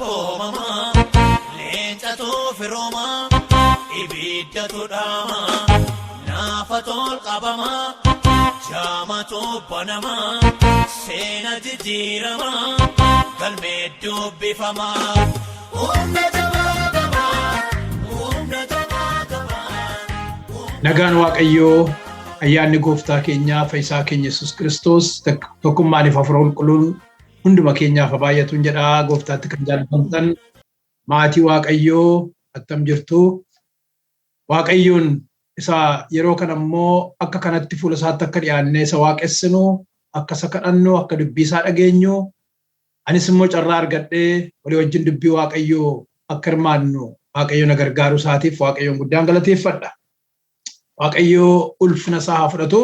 koomama leencatu firooma ibiddatu dhaama naafa tol qabama jaamatu banama seena jijjiirama galmee dubbifama nagaan waaqayyoo ayyaanni gooftaa keenyaa fayyisaa keenya Yesuus Kiristoos tokkummaan ifa furuun quluun hunduma keenyaaf baay'atuun jedhaa gooftaatti kan jaallatamtan maatii waaqayyoo attam jirtu waaqayyoon isa yeroo kana immoo akka kanatti fuula isaatti akka dhiyaannee isa waaqessinu akka isa kadhannu akka dubbii isaa dhageenyu anis immoo carraa argadhee walii wajjin dubbii waaqayyoo akka hirmaannu waaqayyo na gargaaru isaatiif waaqayyoon guddaan galateeffadha. waaqayyoo ulfina isaa haa fudhatu.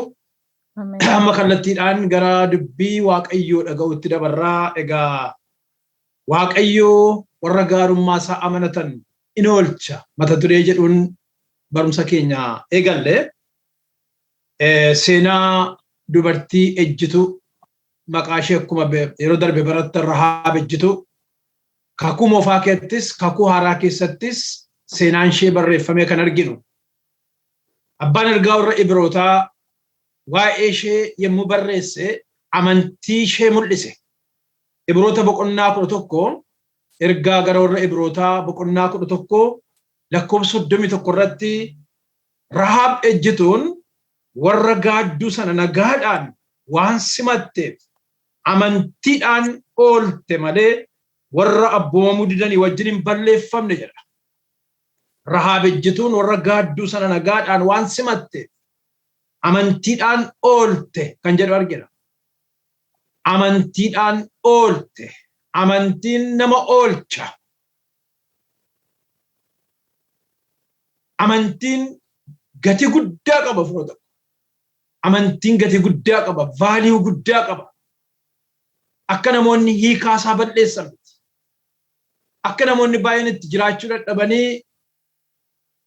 Amma kallattiidhaan gara dubbii waaqayyoo dhaga'utti dabarraa. Egaa waaqayyoo warra gaarummaa isaa amanatan in oolcha mata duree jedhuun barumsa keenya eegalle. Seenaa dubartii ejjitu maqaa ishee akkuma yeroo darbe baratte Rahaab ejjitu kakuu moofaa keessattis kakuu haaraa keessattis seenaan ishee barreeffamee kan arginu. Abbaan ergaa warra Ibrootaa waa'ee ishee yommuu barreesse amantii ishee mul'ise. Ibroota boqonnaa 11 ergaa gara warra Ibrootaa boqonnaa 11 lakkoofsa 31 irratti Rahaab ejjituun warra gaadduu sana nagaadhaan waan simatteef amantiidhaan oolte malee warra abboomamuu didanii wajjin hin balleeffamne jedha. Rahaab ejjituun warra gaadduu sana nagaadhaan waan simatteef amantiidhaan oolte kan jedhu argina. Amantiidhaan oolte. Amantiin nama oolcha. Amantiin gati guddaa qaba firoota. Amantiin gati guddaa qaba. Vaaliyuu guddaa qaba. Akka namoonni hiikaa isaa balleessan miti. Akka namoonni baay'een itti jiraachuu dadhabanii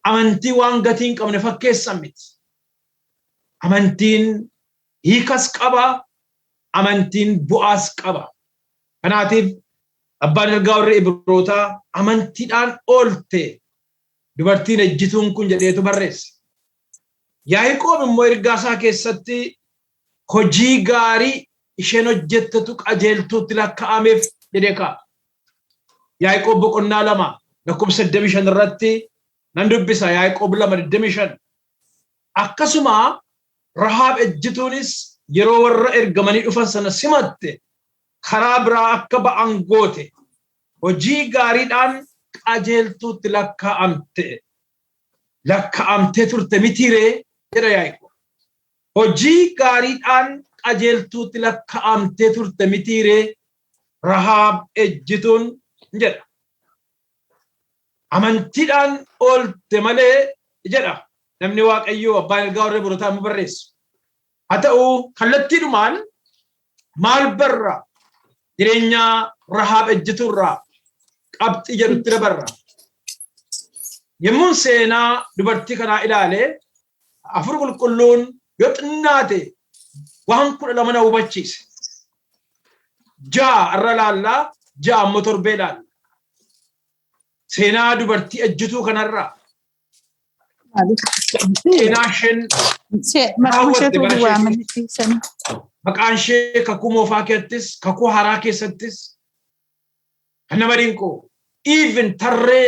amantii waan gatii hin qabne fakkeessan miti. Amantiin hiikas qaba. Amantiin bu'aas qaba. Kanaatiif abbaan ergaa warra Ibrootaa amantiidhaan oolte dubartiin ejjituun kun jedheetu barreesse. Yaaqoob immoo ergaa isaa keessatti hojii gaarii isheen hojjettetu qajeeltuutti lakkaa'ameef jedhee kaa'a. Yaaqoob boqonnaa 2 lakkoofsa 25 irratti nan dubbisa. Yaaqoob 2:25. Akkasuma Rahaab ejjituunis yeroo warra ergamanii dhufan sana simatte karaa biraa akka ba'an goote hojii gaariidhaan qajeeltuutti lakkaa'amtee turte mitiiree jedha Yaaqoob. Hojii gaariidhaan qajeeltuutti lakkaa'amtee turte mitiiree Rahaab ejjituun jedha. Amantiidhaan oolte malee jedha namni waaqayyoo abbaan ergaa warra Ibrootaa immoo barreessu. Haa ta'u kallattiidhumaan maal barra jireenya Rahaab ejjituurraa qabxii jedhutti dabarra. Yemmuun seenaa dubartii kanaa ilaalee Hafuurri Qulqulluun yoo xinnaate waan 12 na hubachiise. 6 irra laallaa 6 ammoo torbee laalla. Seenaa dubartii ejjituu kanarraa seenaa isheen maqaan ishee kakuu moofaa keessattis kakuu haaraa keessattis kan nama dinqu even tarree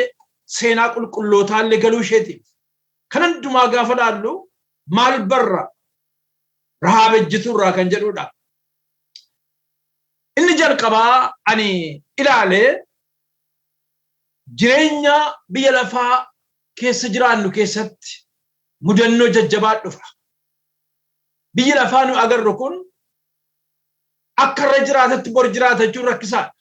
seenaa qulqullootaallee galuu isheetiif kan hundumaa gaafa laallu maal barra Rahaab ejjituurraa kan jedhudha. Inni jalqabaa ani ilaalee jireenya biyya lafaa keessa jiraannu keessatti mudannoo jajjabaa dhufa. Biyyi lafaa nu agarru kun akka irra jiraatetti bor jiraatachuun rakkisaadha.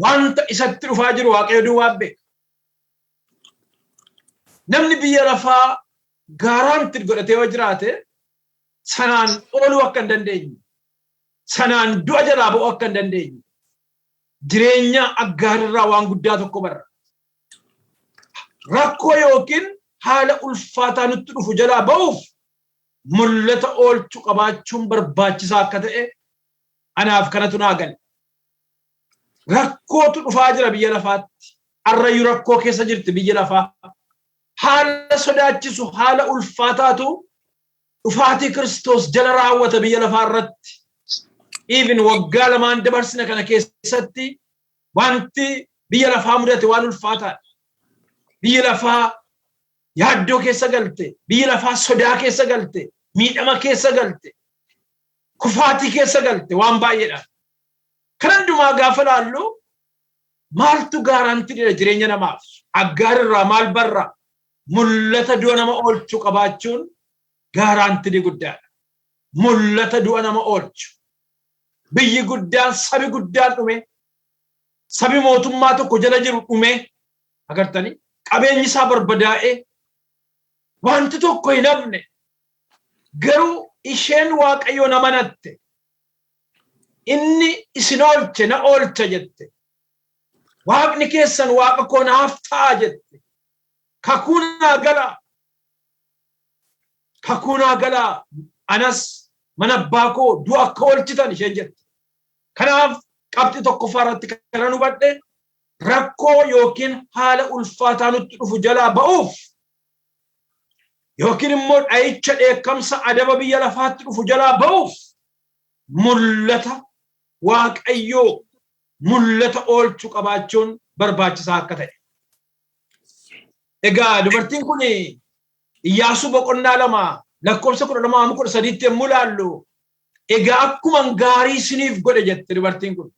Wanta isatti dhufaa jiru waaqayyo duwwaa beeka. Namni biyya lafaa gaaraanti godhatee yoo jiraate sanaan ooluu akka hin dandeenye, sanaan du'a jalaa ba'uu akka hin dandeenye, jireenya aggaarirraa waan guddaa tokko barra. Rakkoo yookiin haala ulfaataa nutti dhufu jalaa ba'uuf mul'ata oolchuu qabaachuun barbaachisaa akka ta'e anaaf kanatu naa gale. Rakkoo rakkootu dhufaa jira biyya lafaatti. Arrayyuu rakkoo keessa jirti biyya lafaa. Haala sodaachisu haala ulfaataatu dhufaatii Kiristoos jala raawwata biyya lafaa irratti. Even waggaa lamaan dabarsina kana keessatti wanti biyya lafaa mudate waan ulfaataadha. Biyya lafaa yaaddoo keessa galte, biyya lafaa sodaa keessa galte, miidhama keessa galte, kufaatii keessa galte waan baay'eedha. Kan hundumaa gaafa laallu maaltu gaaraantiidha jireenya namaaf? Aggaar irraa maal barra? Mul'ata du'a nama oolchu qabaachuun gaaraantii guddaadha. Mul'ata du'a nama oolchu. Biyyi guddaan, sabi guddaan dhume, sabi mootummaa tokko jala jiru dhume, agartanii qabeenyi isaa barbadaa'e, wanti tokko hin hafne, garuu isheen Waaqayyoon amanatte, inni isin oolche na oolcha jette, Waaqni keessan Waaqa koo naaf ta'a jette, kakuunaa galaa anas mana abbaa koo du'a akka oolchitan isheen jette. Kanaaf qabxii tokkoffaa irratti kan hubadhe rakkoo yookiin haala ulfaataa nutti dhufu jalaa ba'uuf yookiin immoo dha'icha dheekkamsa adaba biyya lafaatti dhufu jalaa ba'uuf mul'ata Waaqayyoo mul'ata oolchu qabaachuun barbaachisaa akka ta'e. Egaa dubartiin kun Iyyaasuu boqonnaa 2 lakkoofsa 12-13 yommuu laallu egaa akkuma gaarii isiniif godhe jette dubartiin kun.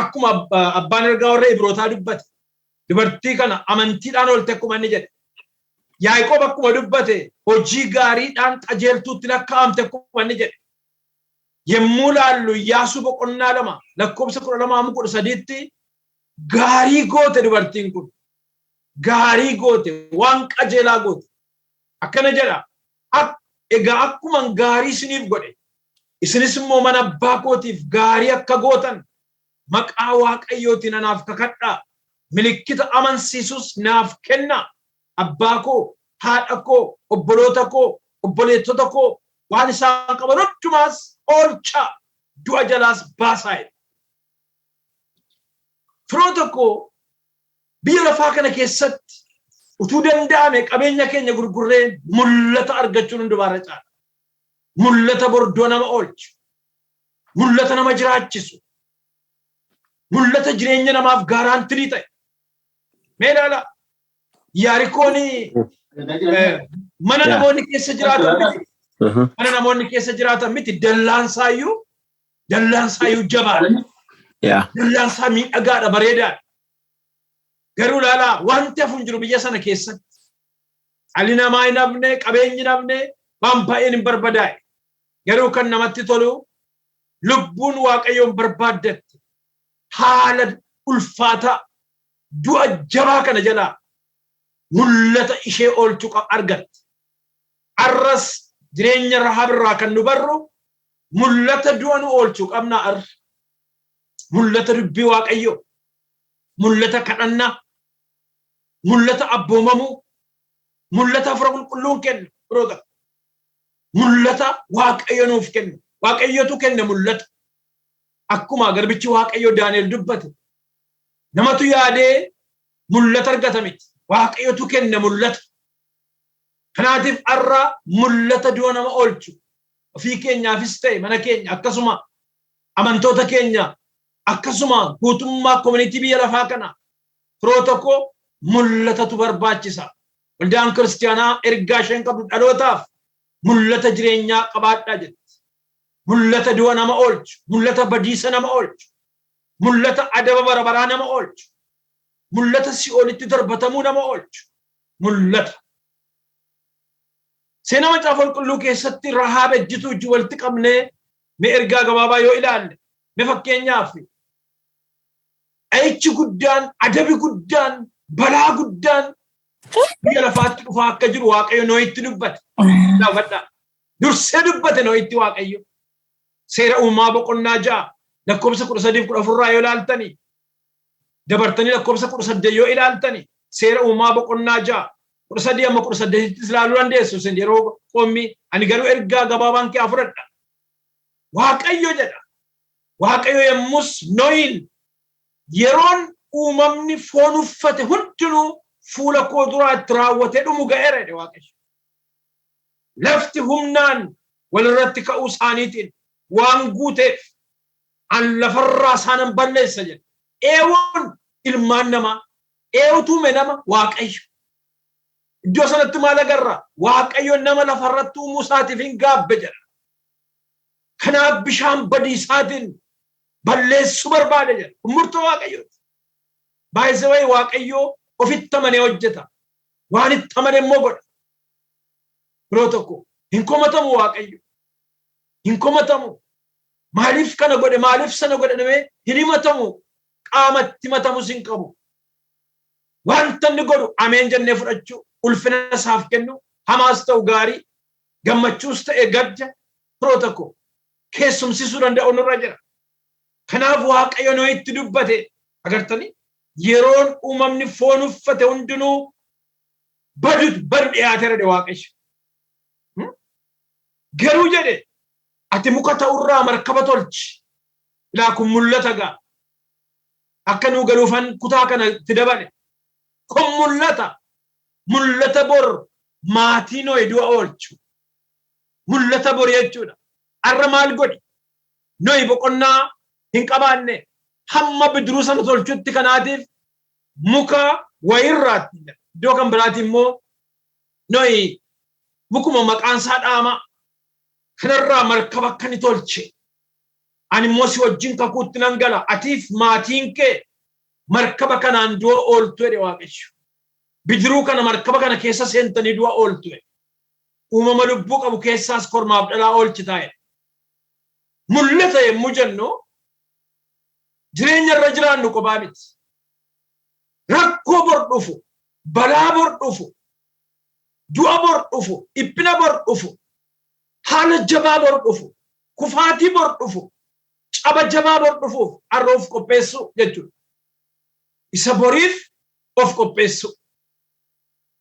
Akkuma abbaan ergaa warra Ibrootaa dubbate dubartii kana amantiidhaan oolte akkuma inni jedhe. Yaaqoob akkuma dubbate hojii gaariidhaan qajeeltuutti lakkaa'amte akkuma inni jedhe. Yommuu laallu Iyyaasuu boqonnaa 2 lakkoofsa 12-13tti gaarii goote dubartiin kun. Gaarii goote waan qajeelaa goote. Akkana jedha. Egaa akkuma gaarii isiniif godhe isinis immoo mana abbaa kootiif gaarii akka gootan maqaa Waaqayyootiin anaaf kakadhaa. Milikkita amansiisus naaf kenna. Abbaa koo, haadha koo, obboloota koo, obboleettota koo waan isaan qaban hundumaas oolchaa du'a jalaas baasaa. Firoota koo biyya lafaa kana keessatti utuu danda'ame qabeenya keenya gurgurree mul'ata argachuun hundumaarra caala. Mul'ata bordoo nama oolchu, mul'ata nama jiraachisu, mul'ata jireenya namaaf gaaraantii ta'e. Mee ilaala Yaarikoon mana namoonni keessa jiraatan miti. Mana namoonni keessa jiraatan miti dallaansaayyuu jabaadha. Dallaansaa miidhagaadha, bareedaadha. Garuu laala wanti hafuun jiru biyya sana keessatti dhalli namaa hin hafne, qabeenyi hin hafne, waan baay'een hin barbadaa'e. Garuu kan namatti tolu lubbuun Waaqayyoon barbaaddatte haala ulfaataa du'a jabaa kana jalaa mul'ata ishee oolchuu argatte. Arras jireenya Rahaab irraa kan nu barru mul'ata du'a nu oolchuu qabna. Mul'ata dubbii Waaqayyoo, mul'ata kadhannaa, mul'ata abboomamuu, mul'ata Hafuura Qulqulluun kennu biroota. Mul'ata Waaqayyo nuuf kennu. Waaqayyotu kenne mul'ata. Akkuma garbichi Waaqayyo Daani'el dubbate namatu yaadee mul'ata argata miti. Waaqayyotu kenne mul'ata. Kanaatiif arra mul'ata du'a nama oolchu ofii keenyaafis ta'e mana keenya akkasuma amantoota keenya akkasuma guutummaa community biyya lafaa kana firoota koo mul'atatu barbaachisa. Waldaan kiristaanaa ergaa isheen qabdu dhalootaaf mul'ata jireenyaa qabaadhaa jetti. Mul'ata du'a nama oolchu, mul'ata badiisa nama oolchu, mul'ata adaba barabaraa nama oolchu, mul'ata si'oolitti darbatamuu nama oolchu, mul'ata. Seenaa Macaafa Qulqulluu keessatti Rahaab ejjituu wajjin walitti qabnee mee ergaa gabaabaa yoo ilaalle mee fakkeenyaaf dha'ichi guddaan, adabi guddaan, balaa guddaan biyya lafaatti dhufaa akka jiru Waaqayyo Nohitti dubbate. Dursee dubbate Nohitti Waaqayyo. Seera uumaa boqonnaa 6 lakkoofsa 13-14 yoo ilaaltanii dabartanii lakkoofsa 18 yoo ilaaltanii seera uumaa boqonnaa 6 13-18 ilaaluu dandeessu isin yeroo qoommi ani garuu ergaa gabaabaan kee fudhadha. Waaqayyo jedha. Waaqayyo yommus Nohin yeroon uumamni foon uffate hundinuu fuula koo duraatti raawwatee dhumu ga'eera jedhe Waaqayyo. Lafti humnaan walirratti ka'uu isaaniitiin waan guuteef an lafarraa isaanan balleessa jedhe. Eewwan ilmaan namaa eewtuume nama Waaqayyo. Iddoo sanatti maal agarra? Waaqayyo nama lafarratti uumuu isaatiif hin gaabbe jedha. Kanaaf bishaan badiisaatiin balleessuu barbaade jedha. Murtoo Waaqayyooti. Baay'ee Waaqayyo ofitti amanee hojjeta. Waan itti amane immoo godha. Biroo tokko hin komatamu Waaqayyo. Hin komatamu. Maaliif kana godhe? Maaliif sana godhe namee hin himatamu? Qaamatti himatamus hin qabu. Wanta inni godhu ameen jennee fudhachuu, ulfina isaaf kennu, hamaas ta'u gaarii, gammachuus ta'e gadda biroo tokko keessumsisuu danda'u nurra jira. Kanaaf Waaqayyo noo itti dubbate agartanii yeroon uumamni foon uffate hundinuu badu dhiyaateera jedhe Waaqayyo. Garuu jedhe ati muka ta'urraa markaba tolchi. Ilaa kun mul'ata gaa. Akka nuu galuufan kutaa kana itti dabale. Kun mul'ata bor maatii Nohi du'a oolchu. Mul'ata bor jechuudha. Arra maal godhi? Nohi boqonnaa hin qabaanne hamma bidiruu sana tolchutti kanaatiif muka wayirraatti. Iddoo kan biraati immoo Nohi mukuma maqaan isaa dhaama kanarraa markaba akka ni tolche. Ani immoo si wajjin kakuutti nan gala. Atiif maatiin kee markaba kanaan du'a ooltu jedhe Waaqayyo. Bidiruu kana markaba kana keessa seentanii du'a ooltu jedhe. Uumama lubbuu qabu keessaas kormaaf dhalaa oolchi taa'e. Mul'ata yommuu jennu jireenya irra jiraannu kophaa miti. Rakkoo bor dhufu, balaa bor dhufu, du'a bor dhufu, dhiphina bor dhufu, haala jabaa bor dhufu, kufaatii bor dhufu, caba jabaa bor dhufuuf arroof qopheessu jechuudha. Isa boriif of qopheessu.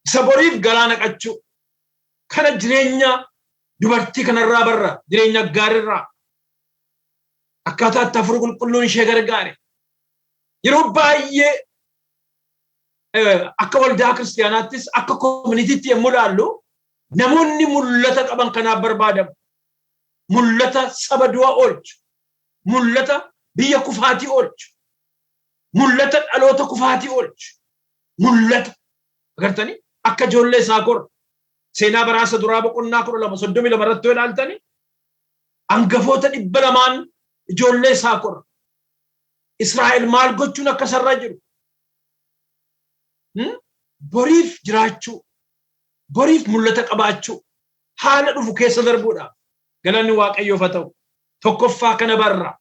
Isa boriif garaa naqachuu. Kana jireenya dubartii kanarraa barra jireenya gaariirraa akkaataa itti Hafuurri Qulqulluun ishee gargaare. Yeroo baay'ee akka waldaa kiristaanaattis akka koominitiitti yommuu ilaallu namoonni mul'ata qaban kanaaf barbaadamu. Mul'ata saba du'a oolchu. Mul'ata biyya kufaatii oolchu. Mul'ata dhaloota kufaatii oolchu. Mul'ata agartanii akka ijoollee Yisaakor seenaa baraasa duraa boqonnaa 12:32 irratti ilaaltanii hangafoota 200 ijoollee Yisaakor Israa'el maal gochuun akka sarara jiru. Boriif jiraachuu, boriif mul'ata qabaachuu, haala dhufu keessa darbuudhaaf galanni Waaqayyoof haa ta'u. Tokkoffaa kana barra.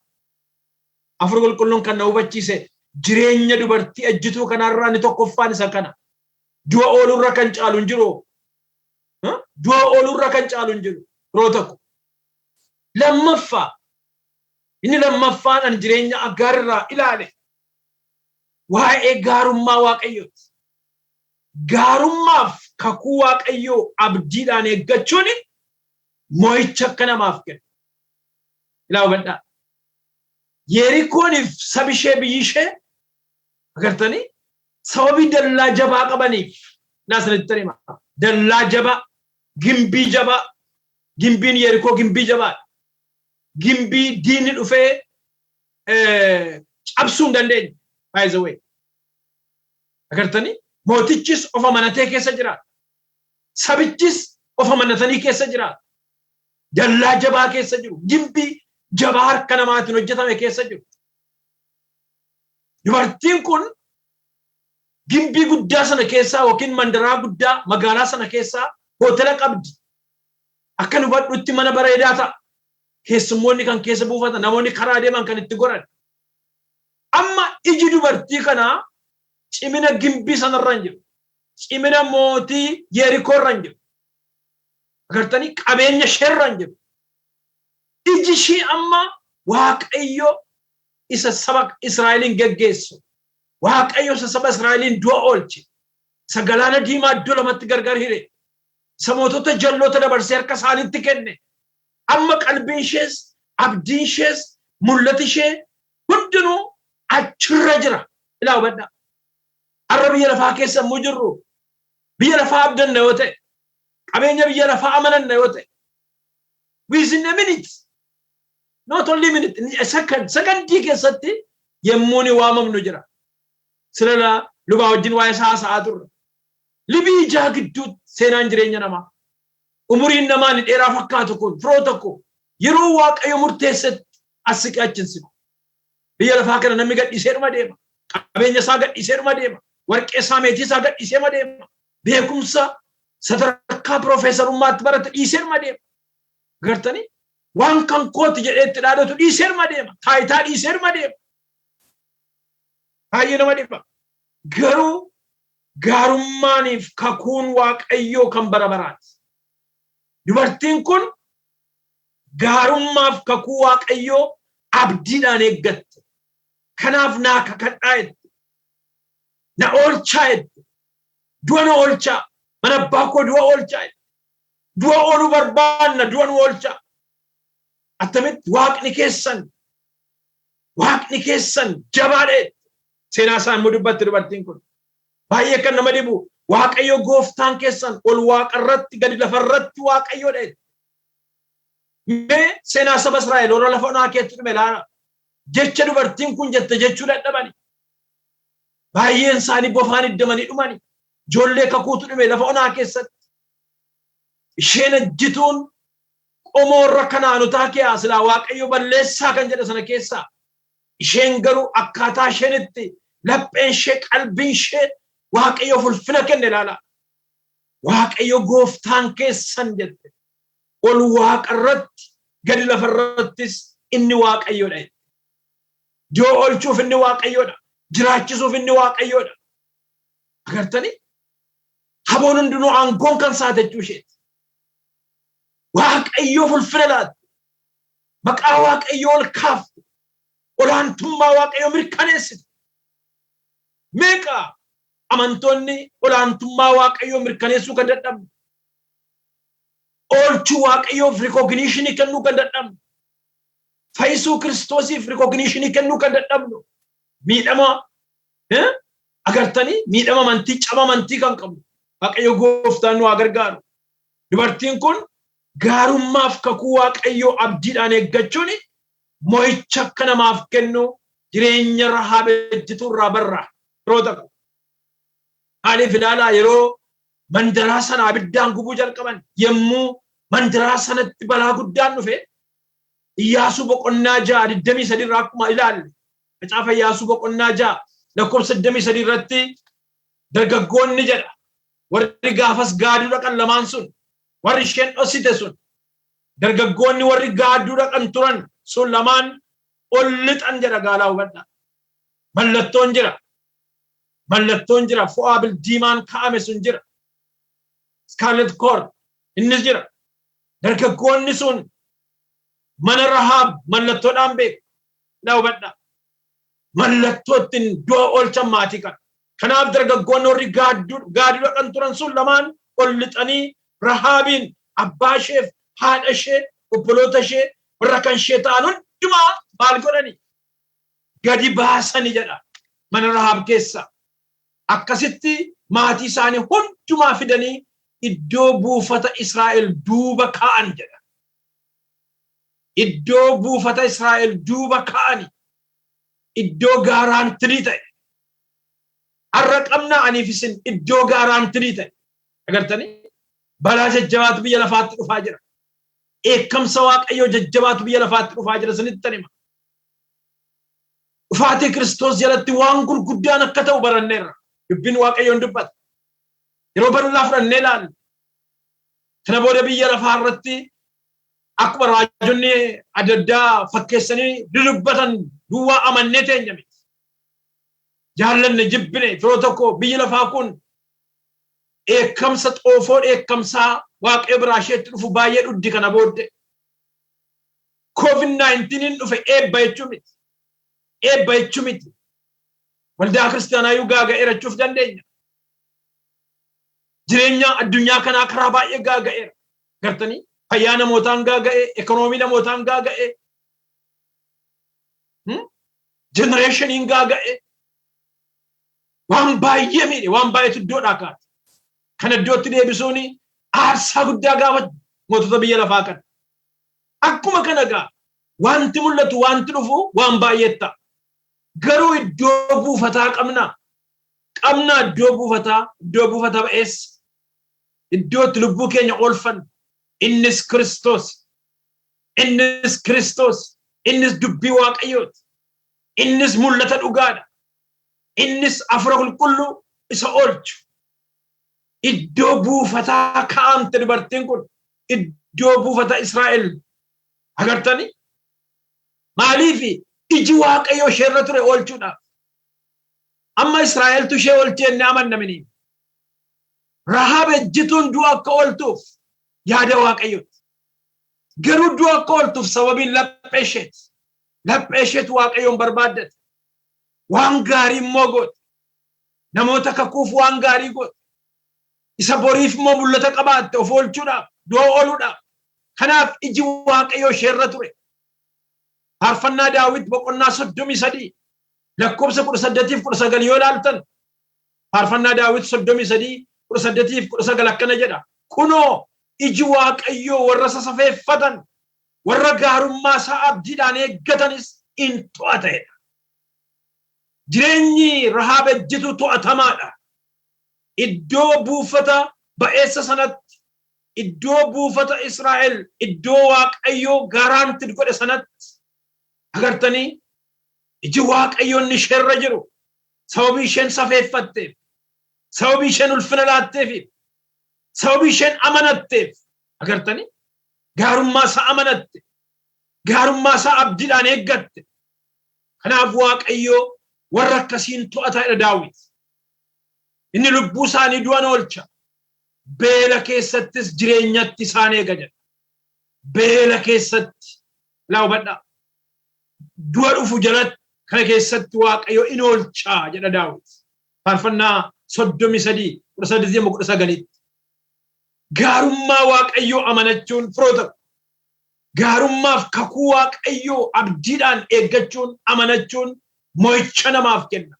Hafuurri Qulqulluun kan na hubachiise jireenya dubartii ejjituu kanarraa inni tokkoffaan isa kana. Du'a oolurra kan caalu hin jiru. Du'a oolurra kan caalu hin jiru. Biroo tokko. Lammaffaa. Inni lammaffaan an jireenya Aggaarraa ilaale. Waa'ee gaarummaa Waaqayyooti. Gaarummaaf kakuu Waaqayyoo abdiidhaan eeggachuun moo'icha akka namaaf kenna. Ilaa hubadhaa. Yerikooniif sabi ishee biyyi ishee agartanii sababii dallaa jabaa qabaniif naasanitti hima. Dallaa jabaa, gimbii jabaa, gimbiin Yerikoo gimbii jabaadha. Gimbii diinni dhufee cabsuu hin dandeenye. By the way. Agartanii mootichis of amanatee keessa jiraata. Sabichis of amanatanii keessa jiraata. Dallaa jabaa keessa jiru. Gimbii jabaa harka namaatiin hojjetame keessa jiru. Dubartiin kun gimbii guddaa sana keessaa yookiin mandaraa guddaa magaalaa sana keessaa hoteela qabdi. Akka nu hubadhutti mana bareedaa ta'a. Keessummoonni kan keessa buufatan, namoonni karaa deeman kan itti goran. Amma iji dubartii kanaa cimina gimbii sanarra hin jiru. Cimina mootii Yerikoorra hin jiru. Agartanii qabeenya isheerra hin jiru. Iji ishii amma Waaqayyo isa saba Israa'eliin geggeessu. Waaqayyo isa saba Israa'eliin du'a oolche. Isa galaana diimaa iddoo lamatti gargar hire. Isa mootota jalloota dabarsee harka isaaniitti kenne. Amma qalbiin ishees, abdiin ishees, mul'ati ishee hundinuu achirra jira ilaa hubadhaa arra biyya lafaa keessa immoo jirru biyya lafaa abdanna yoo ta'e qabeenya biyya lafaa amananna yoo ta'e within a minute not only minute secondii keessatti yemmuuni waamamnu jira sirala lubaa wajjin waa'ee isaa turre libii ijaa gidduu seenaan jireenya namaa umuriin namaa ni dheeraa fakkaatu kun firoo tokko yeroo waaqayyo murteessetti as siqaachinsiku biyya lafaa kana namni gadhiiseedhuma deema qabeenya isaa gadhiiseedhuma deema warqee isaa meetii isaa gadhiiseedhuma deema beekumsa sadarkaa piroofeesarummaatti barate dhiiseedhuma deema gartanii waan kan kooti jedheetti dhaadatu dhiiseedhuma deema taayitaa dhiiseedhuma deema baay'ee nama dhiba garuu gaarummaaniif kakuun waaqayyoo kan bara baraati dubartiin kun gaarummaaf kakuu waaqayyoo abdiidhaan eeggatte kanaaf naa kakadhaa jette na oolchaa jette du'a na oolchaa mana abbaa koo du'a oolchaa jette du'a ooluu barbaanna du'a nu oolchaa attamitti waaqni keessan jabaadhe seenaa isaa immoo dubbatte dubartiin kun baay'ee kan nama dhibu waaqayyo gooftaan keessan ol waaqarratti gadi lafarratti waaqayyoodha mee seenaa saba Israa'el warra lafa onaa keetti dhume laala jecha dubartiin kun jette jechuu dadhabani baay'een isaanii bofaan iddamanii dhumani ijoollee kakuutu dhume lafa onaa keessatti isheen ejjituun qomoorra kanaanotaa kee silaa waaqayyo balleessaa kan jedhe sana keessaa isheen garuu akkaataa isheen itti lapheen ishee qalbiin ishee waaqayyo fulfina kenne laala waaqayyo gooftaan keessan jette ol waaqarratti gadi lafarrattis inni waaqayyoodha du'a oolchuuf inni waaqayyoodha jiraachisuuf inni waaqayyoodha agartanii haboon hundinuu aangoon kan saatechuu isheeti waaqayyo fulfina laatti maqaa waaqayyo ol kaafte olaantummaa waaqayyo mirkaneessite meeqa amantoonni olaantummaa waaqayyo mirkaneessuu kan dadhabne oolchuu waaqayyoof rikogniishinii kennuu kan dadhabne fayyisuu kiristoosiif rikogniishinii kennuu kan dadhabnu miidhama agartanii miidhama amantii caba amantii kan qabnu waaqayyo gooftaan nu haa gargaaru dubartiin kun gaarummaaf kakuu waaqayyo abdiidhaan eeggachuun mo'icha akka namaaf kennu jireenya Rahaab ejjituu irraa barraa yeroo tokko maaliif ilaalaa yeroo mandaraa sana abiddaan gubuu jalqaban yemmuu mandaraa sanatti balaa guddaan dhufe Iyyaasuu boqonnaa 6:23 irraa akkuma ilaalle macaafa Iyyaasuu boqonnaa 6 lakkoofsa 23 irratti dargaggoonni jedha warri gaafas gaaduu dhaqan lamaan sun warri isheen dhossite sun dargaggoonni warri gaaduu dhaqan turan sun lamaan ol lixan jedha gaalaa hubadha mallattoon jira fo'aa bildiimaan kaa'ame sun jira scarlet cord innis jira dargaggoonni sun mana Rahaab mallattoodhaan beeku naa hubadha mallattootiin du'a oolchan maatii kan kanaaf dargaggoonni warri gaaduu dhaqan turan sun lamaan ol lixanii Rahaabiin abbaa isheef haadha ishee obboloota ishee warra kan ishee ta'an hundumaa maal godhani gadi baasani jedha mana Rahaab keessa akkasitti maatii isaanii hundumaa fidanii iddoo buufata Israa'el duuba kaa'an jedha iddoo buufata Israa'el duuba kaa'ani iddoo gaaraantii ta'e arra qabna aniif isin iddoo gaaraantii ta'e agartanii balaa jajjabaatu biyya lafaatti dhufaa jira eekkamsa waaqayyoo jajjabaatu biyya lafaatti dhufaa jira sinitti hima dhufaatii Kiristoos jalatti waan gurguddaan akka ta'u baranneerra dubbiin waaqayyoon dubbata yeroo bal'aa fudhannee ilaalle kana booda biyya lafaa irratti akkuma raajonni adda addaa fakkeessanii dubbatan duwwaa amannee teenya miti jaallanne jibbine firoo tokko biyya lafaa kun eekkamsa xoofoo eekkamsaa waaqayyo biraa isheetti dhufu baay'ee dhuddi kana booddee COVID-19 dhufe eebba jechuu miti waldaa kiristaanaa gaaga'eera jechuuf dandeenya jireenya addunyaa kanaa karaa baay'ee gaaga'eera gartanii fayyaa namootaan gaaga'e ekonoomii namootaan gaaga'e generationiin gaaga'e waan baay'ee miidhe waan baay'eetu iddoodhaa kaa'e. Kana iddootti deebisuun aarsaa guddaa gaafata mootota biyya lafaa kana. Akkuma kana gaa wanti mul'atu wanti dhufu waan baay'ee ta'a. Garuu iddoo buufataa qabna iddoo buufataa ba'eessa. Iddootti lubbuu keenya oolfannu innis Kiristoos innis dubbii Waaqayyooti. Innis mul'ata dhugaadha. Innis Hafuura Qulqulluu isa oolchu. Iddoo buufataa kaa'amte dubartiin kun iddoo buufata Israa'el agartanii maaliif iji Waaqayyoo isheerra ture oolchuudhaaf. Amma Israa'eltu ishee oolchee inni amannamini. Rahaab ejjituun du'a akka ooltuuf yaada Waaqayyooti. Garuu du'a akka ooltuuf sababiin laphee isheetu Waaqayyoon barbaaddate. Waan gaarii immoo goote. Namoota kakuuf waan gaarii goote. Isa boriif immoo mul'ata qabaatte of oolchuudhaaf du'a ooluudhaaf. Kanaaf iji Waaqayyoo isheerra ture. Faarfannaa Daawit boqonnaa 33 lakkoofsa 18-19 yoo ilaaltan faarfannaa Daawit 33 18-19 akkana jedha. Kunoo iji Waaqayyoo warra safeeffatan warra gaarummaa isaa abdiidhaan eeggatanis in to'atedha. Jireenyi Rahaab ejjitu to'atamaadha. Iddoo buufata ba'eessa sanatti iddoo buufata Israa'el iddoo Waaqayyoo gaaraanti godhe sanatti agartanii iji Waaqayyoon isheerra jiru sababii isheen safeeffatteef sababii isheen ulfina laatteef sababii isheen amanatteef agartanii gaarummaa isaa amanatte gaarummaa isaa abdiidhaan eeggatte. Kanaaf Waaqayyoo warra akkasiin to'ataadha Daawit. Inni lubbuu isaanii du'an oolcha. Beela keessattis jireenyatti isaan eega jedha. Beela keessatti laawbadhaa. Du'a dhufu jalatti kana keessatti Waaqayyoo in oolcha jedha Daawit. Faarfannaa 33:19. Gaarummaa Waaqayyoo amanachuun firoota. Gaarummaaf kakuu Waaqayyoo abdiidhaan eeggachuun amanachuun mo'icha namaaf kenna.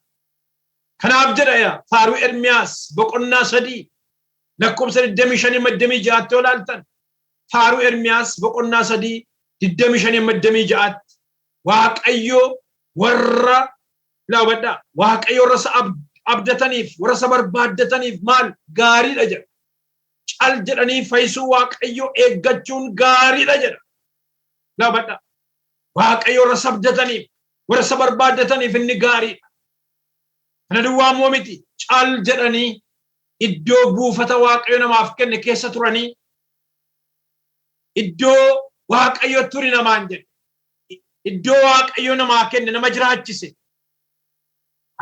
Kanaaf jedha faaruu Ermiyaas boqonnaa 3 lakkoofsa 25-26 yoo ilaaltan faaruu Ermiyaas boqonnaa 3 25-26 Waaqayyoo warra laawwadhaa Waaqayyoo warra abdataniif warra isa barbaaddataniif maal gaariidha jedha. Cal jedhanii fayyisuu Waaqayyoo eeggachuun gaariidha jedha. Laawwadhaa Waaqayyoo warra abdataniif warra isa barbaaddataniif inni gaariidha. Kana duwwaa immoo miti cal jedhanii iddoo buufata Waaqayyo namaaf kenne keessa turanii iddoo Waaqayyo turi namaan jedhe iddoo Waaqayyo namaa kenne nama jiraachise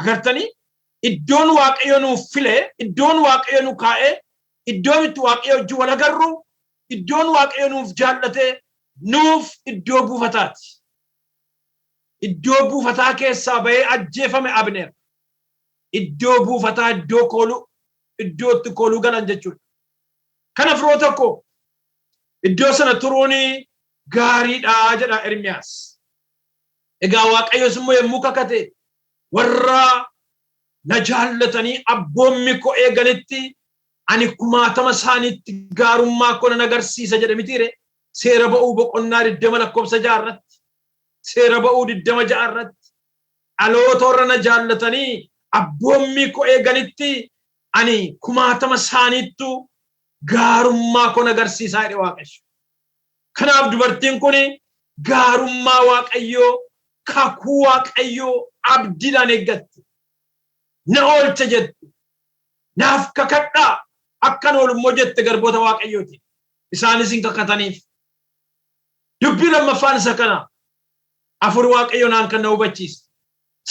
agartanii iddoon Waaqayyo nuuf file iddoon Waaqayyo nu kaa'e iddoon itti Waaqayyo wajjin wal agarru iddoon Waaqayyo nuuf jaallate nuuf iddoo buufataati. Iddoo buufataa keessaa bahee ajjeefame Abneer. Iddoo buufataa iddoo iddootti kooluu galan jechuudha. Kana firoota koo iddoo sana turuun gaariidha jedha Ermiyaas. Egaa Waaqayyos immoo yommuu kakate warra na jaallatanii abboommi koo eeganitti ani 10,000 isaaniitti gaarummaa koo nan agarsiisa jedhe mitiire. Seera ba'uu boqonnaa 20 lakkoofsa 6 irratti seera ba'uu 26 irratti dhaloota warra na jaallatanii abboommi koo eeganitti ani 10,000 isaaniittu gaarummaa koo nan agarsiisaa jedhe Waaqayyo. Kanaaf dubartiin kun gaarummaa Waaqayyoo kakuu Waaqayyoo abdiidhaan eeggatte. Na oolcha jette. Naaf kakadhaa akkan oolummoo jette garboota Waaqayyooti. Isaanis hin kakataniif. Dubbii lammaffaan isa kana afur Waaqayyo naan kan na hubachiise.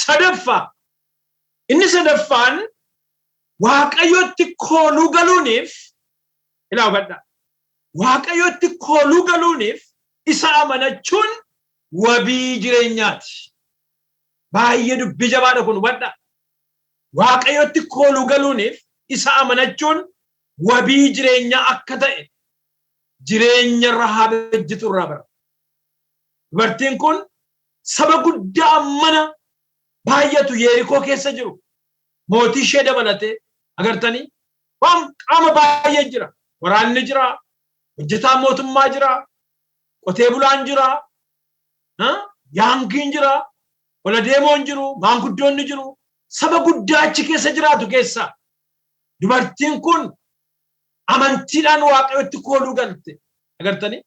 Sadaffaa inni sadaffaan Waaqayyotti kooluu galuuniif ilaa hubadhaa. Waaqayyotti kooluu galuuniif isa amanachuun wabii jireenyaati. Baay'ee dubbii jabaadha kun hubadhaa. Waaqayyotti kooluu galuuniif isa amanachuun wabii jireenyaa akka ta'e jireenya Rahaab ejjitu irraa bara. Dubartiin kun saba guddaa mana baay'atu Yerikoo keessa jiru mootii ishee dabalatee agartanii waan qaama baay'ee jira. Waraanni jira, hojjetaan mootummaa jira, qotee bulaan jira, yaangiin jira, wala deemoon jiru, maanguddoonni jiru, saba guddaa achi keessa jiraatu keessa. Dubartiin kun amantiidhaan Waaqayyotti kooluu galte. Agartanii?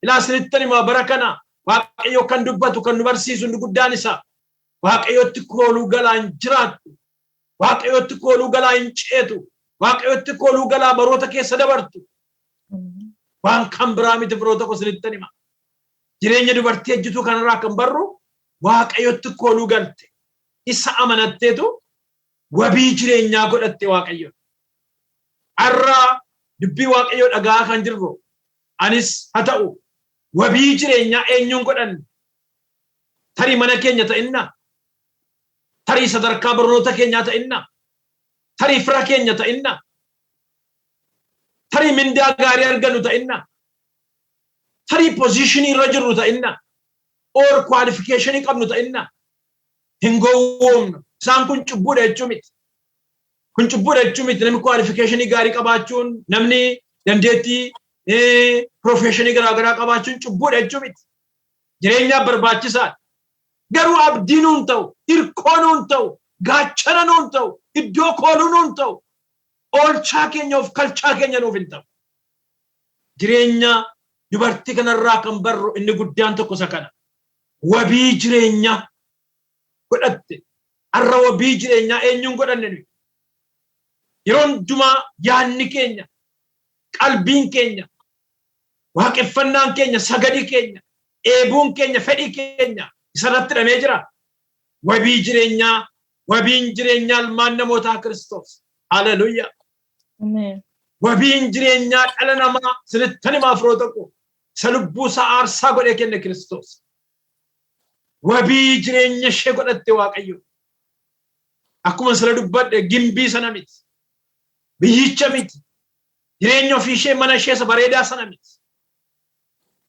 Ilaa isinitti himaa bara kana Waaqayyo kan dubbatu kan nu barsiisu inni guddaan isaa Waaqayyotti kooluu galaa hin jiraattu. Waaqayyotti kooluu galaa hin ceetu. Waaqayyotti kooluu galaa baroota keessa dabartu. Waan kan biraa miti firoota ko isinitti himaa. Jireenya dubartii ejjituu kanarraa kan barru Waaqayyotti kooluu galte. Isa amanatteetu wabii jireenyaa godhatte Waaqayyo. Arraa dubbii Waaqayyoo dhagaa kan jirru anis haa ta'u wabii jireenyaa eenyuun godhanne. Tarii mana keenya ta'inna. Tarii sadarkaa barnoota keenyaa ta'inna. Tarii fira keenya ta'inna. Tarii mindaa gaarii argannu ta'inna. Tarii positionii irra jirru ta'inna. Or qualificationii qabnu ta'inna. Hin gowwoomnu. Isaan kun cubbuudha jechuu miti. Kun cubbuudha jechuu miti. Namni qualificationii gaarii qabaachuun, namni dandeettii professionii garaagaraa qabaachuun cubbuudha jechuu miti. Jireenyaaf barbaachisaadha. Garuu abdii nuun ta'u, hirkoo nuun ta'u, gaachana nuun ta'u, iddoo kooluu nuun ta'u, oolchaa keenya of kalchaa keenya nuuf hin ta'u. Jireenya dubartii kanarraa kan barru inni guddaan tokko isa kana. Wabii jireenyaa godhatte. Arra wabii jireenyaa eenyuun godhanne nuyi. Yeroo hundumaa yaadni keenya, qalbiin keenya, waaqeffannaan keenya, sagadii keenya, eebuun keenya, fedhii keenya isarratti hidhamee jira. Wabii jireenyaa, wabiin jireenyaa ilmaan namootaa Kiristoos. Haleluuyaa. Amen. Wabiin jireenyaa dhala namaa isinitti himaa firoota ko isa lubbuu isaa aarsaa godhee kenne Kiristoos. Wabii jireenya ishee godhatte Waaqayyo. Akkuma sila dubbadhe gimbii sana miti. Biyyicha miti. Jireenya ofii ishee mana ishee isa bareedaa sana miti.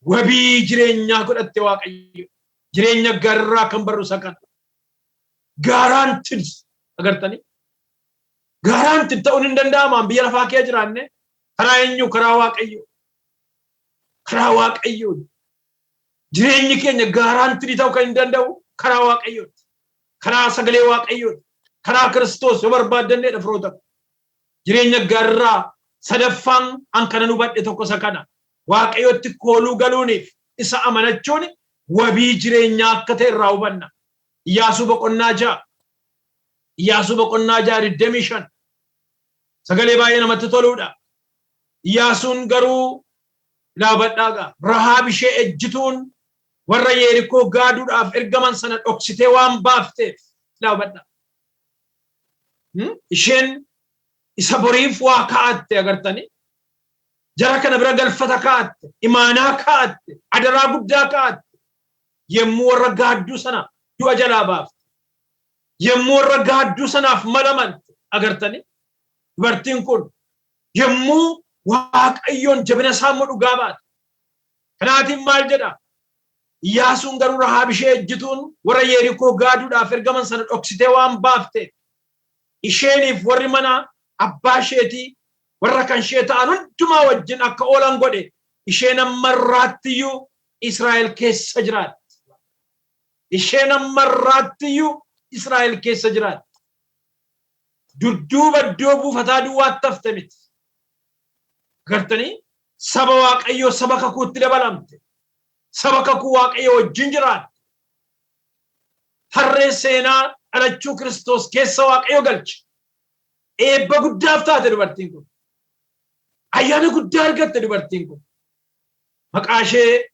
Wabii jireenyaa godhatte Waaqayyo. Jireenya gaarraa kan barru isa kana. Guaranteed agartanii. Guaranteed ta'uun hin danda'amaan biyya lafaa kee jiraanne karaa eenyu karaa Waaqayyo. Karaa Waaqayyo. Jireenyi keenya guaranteed ta'uu kan hin danda'u karaa Waaqayyooti. Karaa sagalee Waaqayyooti. Karaa Kiristoos yoo barbaaddanneedha firoota. Jireenya gaarraa sadaffaan an kana nu badhe tokko isa kana. Waaqayyotti kooluu galuuniif isa amanachuun wabii jireenyaa akka ta'e irraa hubanna. Iyyaasuu boqonnaa 6. Iyyaasuu boqonnaa 6:25. Sagalee baay'ee namatti toluudha. Iyyaasuun garuu ilaabadhaagaa Rahaab ishee ejjituun warra Yerikoo gaaduudhaaf ergaman sana dhoksitee waan baafteef ilaabadhaa. Isheen isa boriif waa kaa'atte agartanii. Jara kana bira galfata kaa'atte, imaanaa kaa'atte, adaraa guddaa kaa'atte. Yemmuu warra gaadduu sana du'a jalaa baafte. Yemmuu warra gaadduu sanaaf malamante agartanii. Dubartiin kun yemmuu Waaqayyoon jabina isaa immoo dhugaa baate. Kanaatiin maal jedha? Iyyaasuun garuu Rahaab ishee ejjituun warra Yerikoo gaaduudhaaf ergaman sana dhoksitee waan baafteef isheeniif warri mana abbaa isheetii warra kan ishee ta'an hundumaa wajjin akka oolan godhe isheen ammarraattiyyuu Israa'el keessa jiraatti. Isheen ammarraattiyyuu Israa'el keessa jiraatti. Dudduuba iddoo buufataa duwwaatti hafte miti. Gartanii saba Waaqayyoo saba kakuutti dabalamte. Saba kakuu Waaqayyoo wajjin jiraatte. Harree seenaa dhalachuu Kiristoos keessa Waaqayyoo galche. Eebba guddaaf taate dubartiin kun. Ayyaana guddaa argatte dubartiin kun. Maqaa ishee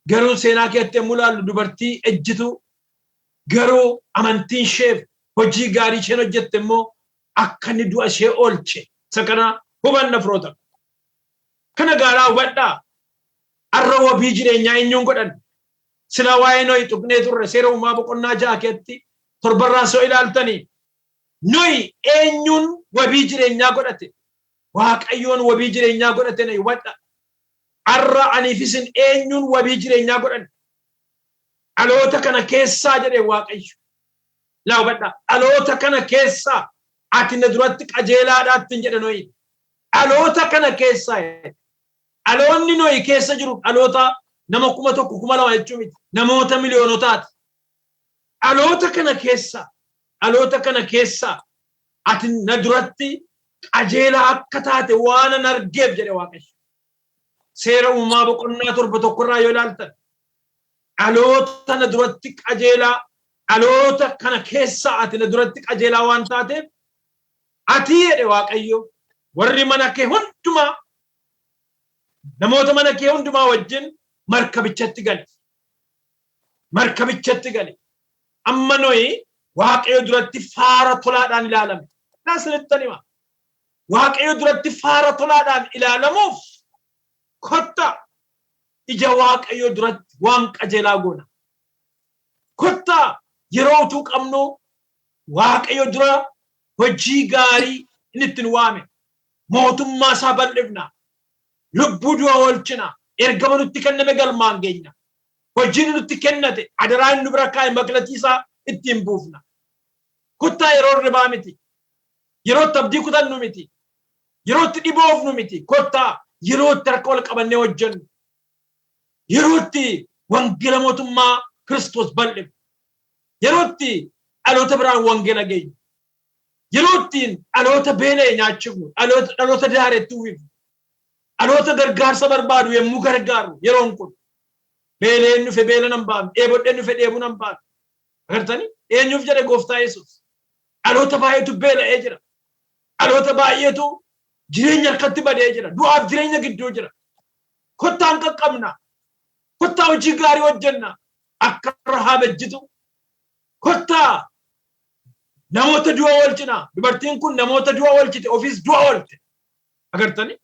garuu seenaa keessatti yommuu ilaallu dubartii ejjituu garuu amantiin isheef hojii gaarii isheen hojjette immoo akka inni du'a ishee oolche. Isa kana hubanna firoota. Kana gaaraa hubadhaa. Arra wabii jireenyaa eenyuun godhan. Sila waa'ee Nohi tuqnee turre seera uumaa boqonnaa 6 keessatti 7 soo ilaaltanii. Nohi eenyuun wabii jireenyaa godhate. Waaqayyoon wabii jireenyaa godhate na hubadhaa. Arra aniifisin eenyuun wabii jireenyaa godhan. Dhaloota kana keessaa jedhee Waaqayyo. Laa hubadhaa dhaloota kana keessa ati na duratti qajeelaadhaatti hin jedhan hoyi. Dhaloota kana keessa dhaloonni noyi keessa jiru dhaloota nama 1,000 2,000 jechuu miti. Namoota miliyoonotaati. Dhaloota kana keessa ati na duratti qajeelaa akka taate waan an argeef jedhe Waaqayyo. Seera uumamaa boqonnaa 7 irraa yoo ilaaltan dhaloota na duratti qajeelaa dhaloota kana keessa ati na duratti qajeelaa waan taateef ati jedhe Waaqayyo warri mana kee hundumaa namoota mana kee hundumaa wajjin markabichatti gali. Amma noyi Waaqayyo duratti faara tolaadhaan ilaalame. Naasinittani hima. Waaqayyo duratti faara tolaadhaan ilaalamuuf kotta ija Waaqayyo duratti waan qajeelaa goona. Kotta yeroo utuu qabnu Waaqayyo dura hojii gaarii inni ittiin waame. Mootummaa isaa bal'ifna. Lubbuu du'a oolchina. Ergama nutti kenname galmaan geenya. Hojiin nutti kennate adaraa inni bira kaa'e maqlatii isaa ittiin buufna. Kottaa yeroo ribaa miti. Yeroo abdii kutannu miti. Yeroo dhiboofnu miti. Kottaa yeroo harka wal qabannee hojjennu. Yeroo wangeela mootummaa Kiristoos bal'ifnu. Yeroo dhaloota biraan wangeela geenyu. Yeroo dhaloota beela'e nyaachifnu. Dhaloota daaretti uwwifnu. Dhaloota gargaarsa barbaadu yommuu gargaaru yeroon kun. Beeleen dhufe beela nan baafne. Dheebodheen dhufe dheebuu nan baafne. Agartanii? Eenyuuf jedhe Gooftaa Yesuus. Dhaloota baay'eetu beela'ee jira. Dhaloota baay'eetu jireenya harkatti badee jira. Du'aaf jireenya gidduu jira. Kottaan qaqqabna. Kottaa hojii gaarii hojjenna. Akka Rahaab ejjitu. Kottaa namoota du'a oolchina. Dubartiin kun namoota du'a oolchite. Ofiis du'a oolte. Agartanii?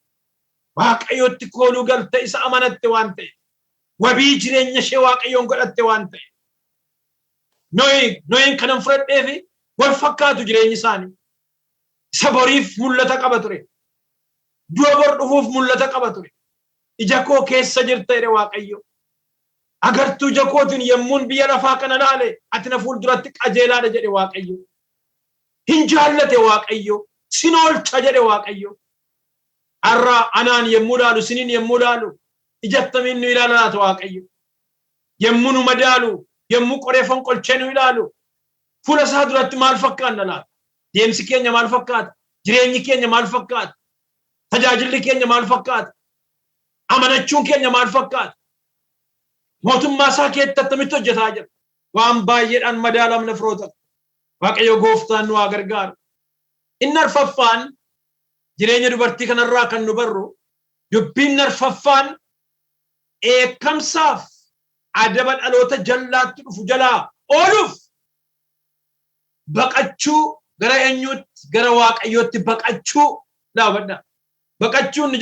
Waaqayyotti kooluu galte isa amanatte waan ta'e. Wabii jireenya ishee Waaqayyoon godhatte waan ta'e. Noyin kanan fudhadheefi wal fakkaatu jireenyi isaanii. Isa boriif mul'ata qaba ture. Du'a bor dhufuuf mul'ata qaba ture. Ija koo keessa jirta jedhe Waaqayyo. Agartuu ija kootiin yemmuun biyya lafaa kana laale ati na fuulduratti qajeelaadha jedhe Waaqayyo. Hin jaallate Waaqayyo. Sin oolcha jedhe Waaqayyo. Har'a anaan yemmuu laalu siniin yemmuu laalu ijattamiin nu ilaalaata Waaqayyo. Yemmuu nu madaalu yemmuu qoreeffan qolchee nu ilaalu fuula isaa duratti maal fakkaanna laata? Deemsi keenya maal fakkaata? Jireenyi keenya maal fakkaata? Tajaajilli keenya maal fakkaata? Amanachuun keenya maal fakkaata? Mootummaa isaa keessatti attamitti hojjetaa jira? Waan baay'eedhaan madaalamna firoota. Waaqayyo Gooftaan nu haa gargaaru. Inni arfaffaan jireenya dubartii kanarraa kan nu barru dubbiin arfaffaan eekamsaaf adaba dhaloota jallaatti dhufu jalaa ooluuf baqachuu gara eenyuutti gara Waaqayyootti baqachuu laabadha. Baqachuun ni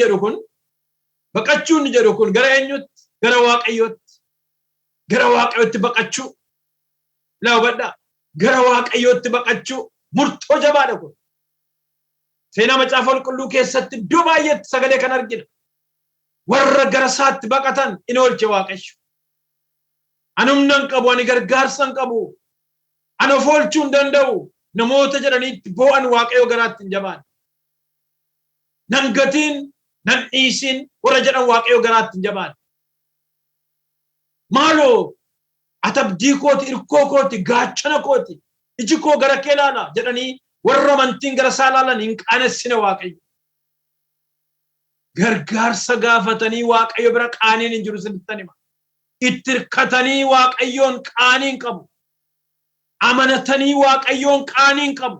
jedhu kun gara eenyuutti gara Waaqayyootti baqachuu laabadha. Gara Waaqayyootti baqachuu murtoo jabaadha kun. Seenaa macaafa qulqulluu keessatti iddoo baay'eetti sagalee kan argina. Warra gara isaatti baqatan in oolche Waaqayyo. Ani humna hin qabu, ani gargaarsa hin qabu, ani of oolchuu hin danda'u. Namoota jedhaniitti boo'an Waaqayyo garaatti hin jabaan. Nan gatiin, nan dhiisin warra jedhan Waaqayyo garaatti hin jabaan. Maaloo ati abdii kooti, irkoo kooti, gaachana kooti, iji koo gara kee ilaala jedhanii warra amantiin gara isaa ilaalan hin qaanessine Waaqayyo. Gargaarsa gaafatanii Waaqayyo bira qaaniin hin jiru sinittan hima. Itti hirkatanii Waaqayyoon qaaniin qabu. Amanatanii Waaqayyoon qaaniin qabu.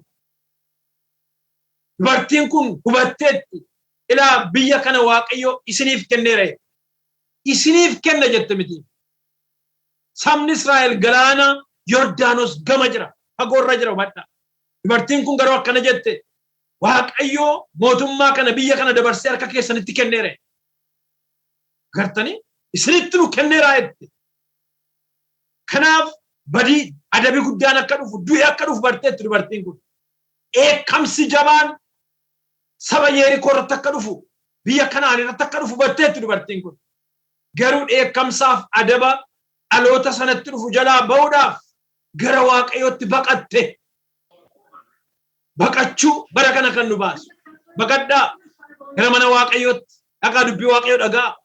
Dubartiin kun hubatteetti ilaa biyya kana Waaqayyo isiniif kenneera. Isiniif kenna jette miti. Sabni Israa'el galaana Yordaanos gama jira. Fagoorra jira hubadha. Dubartiin kun garuu akkana jette. Waaqayyo mootummaa kana biyya kana dabarsee harka keessanitti kenneera. Gartanii isinitti nu kenneera jette. Kanaaf badii adabi guddaan akka dhufu du'i akka dhufu barteetti dubartiin kun. Eekamsi jabaan saba Yerikoo irratti akka dhufu biyya Kanaan irratti akka dhufu barteetti dubartiin kun. Garuu eekamsaaf adaba dhaloota sanatti dhufu jalaa ba'uudhaaf gara waaqayyootti baqatte. Baqachuu bara kana kan nu baasu. Baqadhaa gara mana waaqayyootti, dhaqaa dubbii waaqayyoo dhagaa.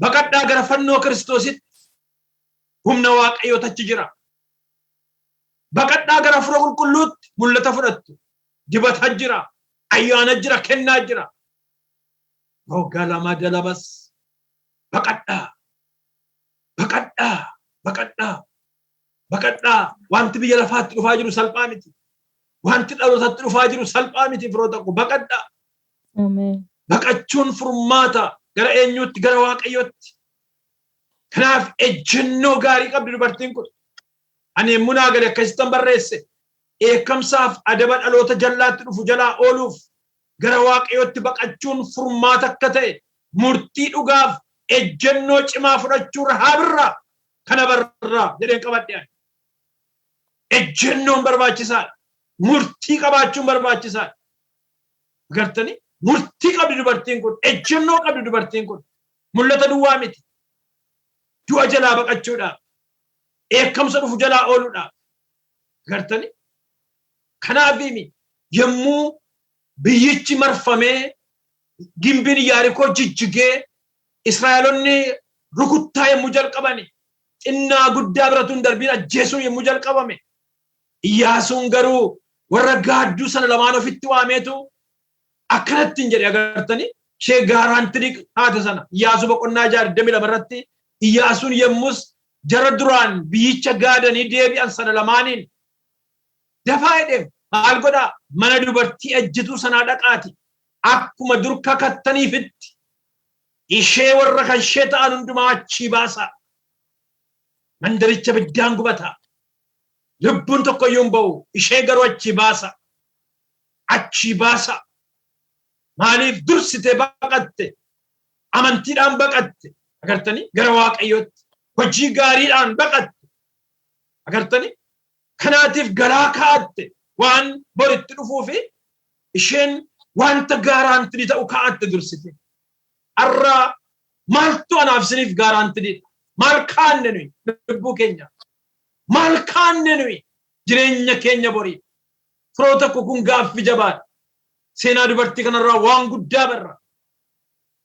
Baqadhaa gara fannoo Kiristoositti, humna waaqayyoo achi jira. Baqadhaa gara Hafuura Qulqulluutti, mul'ata fudhattu. Dibata jira, ayyaana jira, kennaa jira. Galama dalabas. Baqadhaa, baqadhaa, baqadhaa, baqadhaa. Wanti biyya lafaatti dhufaa jiru salphaa miti. Wanti dhalootatti dhufaa jiru salphaa miti firoota koo. Baqadhaa. Ameen. Baqachuun furmaata gara eenyuutti? Gara waaqayyootti. Kanaaf ejjennoo gaarii qabdi dubartiin kun. Ani munaa gale akkasittan barreesse. Eekamsaaf adaba dhaloota jallaatti dhufu jalaa ooluuf gara waaqayyootti baqachuun furmaata akka ta'e, murtii dhugaaf ejjennoo cimaa fudhachuurra haa birraa kana barraa jedheen qabadhe. Ejjennoon barbaachisaadha. Murtii qabaachuun barbaachisaadha. Agartanii? Murtii qabdi dubartiin kun. Ejjennoo qabdi dubartiin kun. Mul'ata duwwaa miti. Du'a jalaa baqachuudhaaf. Eekamsa dhufu jalaa ooluudhaaf. Agartanii? Kanaafimi yommuu biyyichi marfamee gimbiin Yaarikoo jijjigee Israa'eloonni rukuttaa yommuu jalqabani, xinnaa guddaa biratuun darbiin ajjeesuun yommuu jalqabame, Iyyaasuun garuu warra gaadduu sana lamaan ofitti waameetu akkanatti hin jedhe. Agartanii? Ishee gaaraantii taate sana Iyyaasuu boqonnaa 22 irratti Iyyaasuun yommus jara duraan biyyicha gaadanii deebi'an sana lamaaniin dafaa jedhee maal godhaa? Mana dubartii ejjituu sanaa dhaqaati. Akkuma dur kakattaniifitti ishee warra kan ishee ta'an hundumaa achii baasaa. Mandaricha biddaan gubataa. Lubbuun tokko iyyuu hin ba'u. Ishee garuu achii baasa. Achii baasa. Maaliif dursitee baqatte? Amantiidhaan baqatte. Agartanii? Gara waaqayyootti. Hojii gaariidhaan baqatte. Agartanii? Kanaatiif garaa kaa'atte waan boritti dhufuu fi isheen wanta gaaraantii ta'u kaa'atte dursite. Arraa maaltu anaaf isiniif gaaraantiidha? Maal kaanne nuyi lubbuu keenya? Maal kaanne nuyi jireenya keenya borii? Firoota koo kun gaaffii jabaadha. Seenaa dubartii kanarraa waan guddaa barra.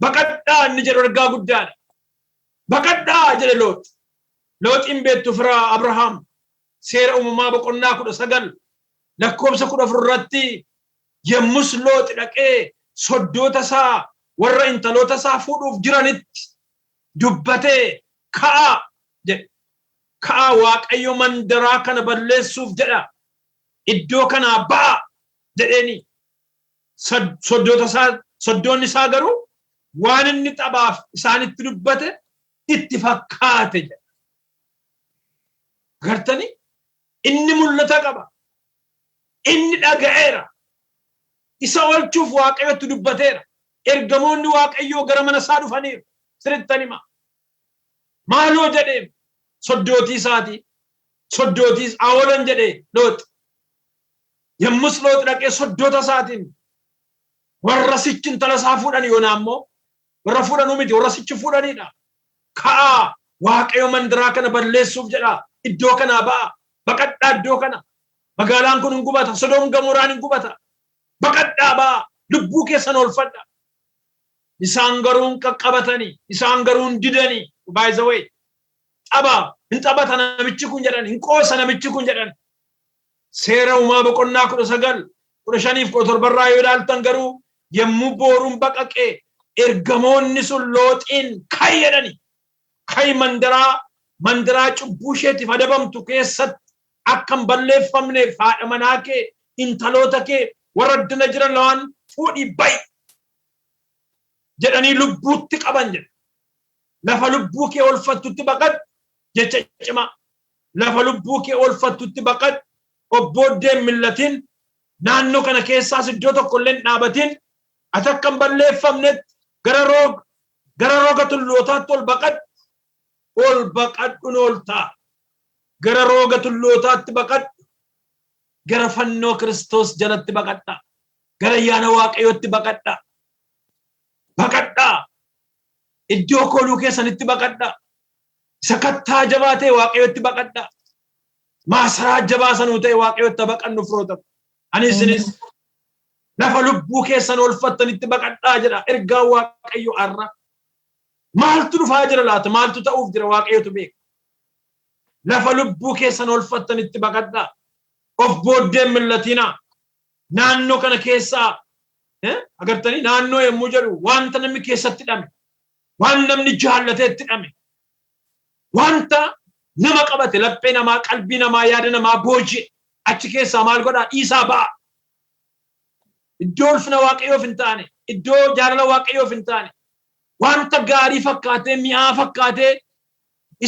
Baqadhaa inni jedhu ergaa guddaadha. Baqadhaa jedhe Loot. Looxiin beektu fira Abrahaam. Seera uumamaa boqonnaa 19 lakkoobsa 14 irratti yommus Looxi dhaqee soddoota isaa warra intaloota isaa fuudhuuf jiranitti dubbatee ka'aa jedhe. Ka'aa Waaqayyo mandaraa kana balleessuuf jedha. Iddoo kanaa ba'a jedheeni. Soddoonni isaa garuu waan inni taphaaf isaanitti dubbate itti fakkaate jedha. Agartanii? Inni mul'ata qaba. Inni dhaga'eera. Isa oolchuuf Waaqayyotti dubbateera. Ergamoonni Waaqayyoo gara mana isaa dhufaniiru. Sirrittan hima. Maaloo jedhee soddootii isaati. Soddootiis awoolan jedhee Looxi. Yommus Looxi dhaqee soddoota isaatiin warra sichi intala isaa fuudhan yoona ammoo warra fuudhanuu miti warra sichi fuudhanidha. Ka'aa Waaqayyo mandaraa kana balleessuuf jedha. Iddoo kanaa ba'a. Baqadhaa iddoo kana. Magaalaan kun hin gubata. Sodoom Gamooraan hin gubata. Baqadhaa ba'a. Lubbuu keessan oolfadha. Isaan garuu hin qaqqabatanii. Isaan garuu hin didanii. By the way. Hin taphata namichi kun jedhan. Hin qoosa namichi kun jedhan. Seera uumaa boqonnaa 19 15 17 irraa yoo ilaaltan garuu yommuu booruun baqaqee ergamoonni sun Looxiin ka'i jedhani. Ka'i mandaraa cubbuu isheetiif adabamtu keessatti akka hin balleeffamneef haadha manaa kee, intaloota kee, warra addana jiran lamaan fuudhii ba'i jedhanii lubbuutti qaban jedha. Lafa lubbuu kee oolfattutti baqadhu jecha cimaa. Lafa lubbuu kee oolfattutti baqadhu. Obbooddeen millatiin naannoo kana keessaas iddoo tokko illee dhaabatiin ati akka hin balleeffamnetti gara rooga tullootaatti ol baqadhu. Ol baqadhuun ol ta'a. Gara rooga tullootaatti baqadhu. Gara fannoo Kiristoos jalatti baqadha. Gara ayyaana Waaqayyootti baqadha. Baqadhaa. Iddoo kooluu keessanitti baqadha. Isa kattaa jabaatee Waaqayyootti baqadha. maasaraa jabaa sanuu ta'e waaqayyotti baqannu firoota. Ani isinis lafa lubbuu keessan oolfattanitti baqadhaa jedha ergaa waaqayyo arra. Maaltu dhufaa jira laata? Maaltu ta'uuf jira? Waaqayyotu beeka. Lafa lubbuu keessan oolfattanitti baqadhaa. Of booddeen millatinaa. Naannoo kana keessaa agartanii naannoo yommuu jedhu wanta namni keessatti hidhame, waan namni jaallateetti hidhame, wanta nama qabate laphee namaa, qalbii namaa, yaada namaa booji'e achi keessaa maal godhaa? Dhiisaa ba'a. Iddoo ulfina waaqayyoof hin taane, iddoo jaalala waaqayyoof hin taane, wanta gaarii fakkaatee mi'aa fakkaatee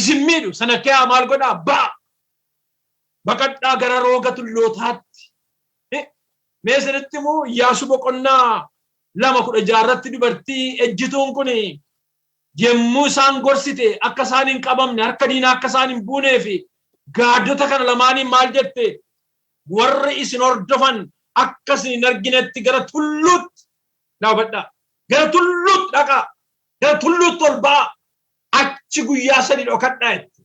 isin miidhu sana keessaa maal godhaa? Ba'a. Baqadhaa gara rooga tullootaatti. Mee sirriitti immoo Iyyaasuu boqonnaa 2:16 dubartii ejjituun kun yemmuu isaan gorsite akka isaan hin qabamne, harka diinaa akka isaan hin buunee fi gaaddota kana lamaaniin maal jette? Warri isin hordofan akka isin hin arginetti gara tulluutti dhaabadhaa. Gara tulluutti dhaqaa. Gara tulluutti ol ba'a. Achi guyyaa 3 dhokadhaa jetti.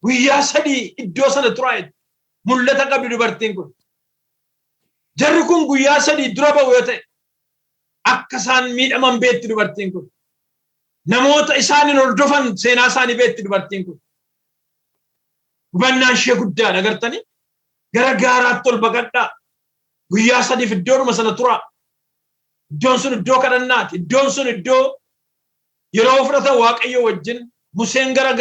Guyyaa 3 iddoo sana turaa jetti. Mul'ata qabdi dubartiin kun. Jarri kun guyyaa 3 dura ba'u yoo ta'e akka isaan miidhaman beetti dubartiin kun. Namoota isaanin hordofan seenaa isaanii beetti dubartiin kun. Hubannaan ishee guddaadha agartanii? Gara gaaraatti ol baqadhaa. Guyyaa 3 iddoodhuma sana turaa. Iddoon sun iddoo kadhannaati. Iddoon sun iddoo yeroo fudhatan Waaqayyo wajjin Museen gara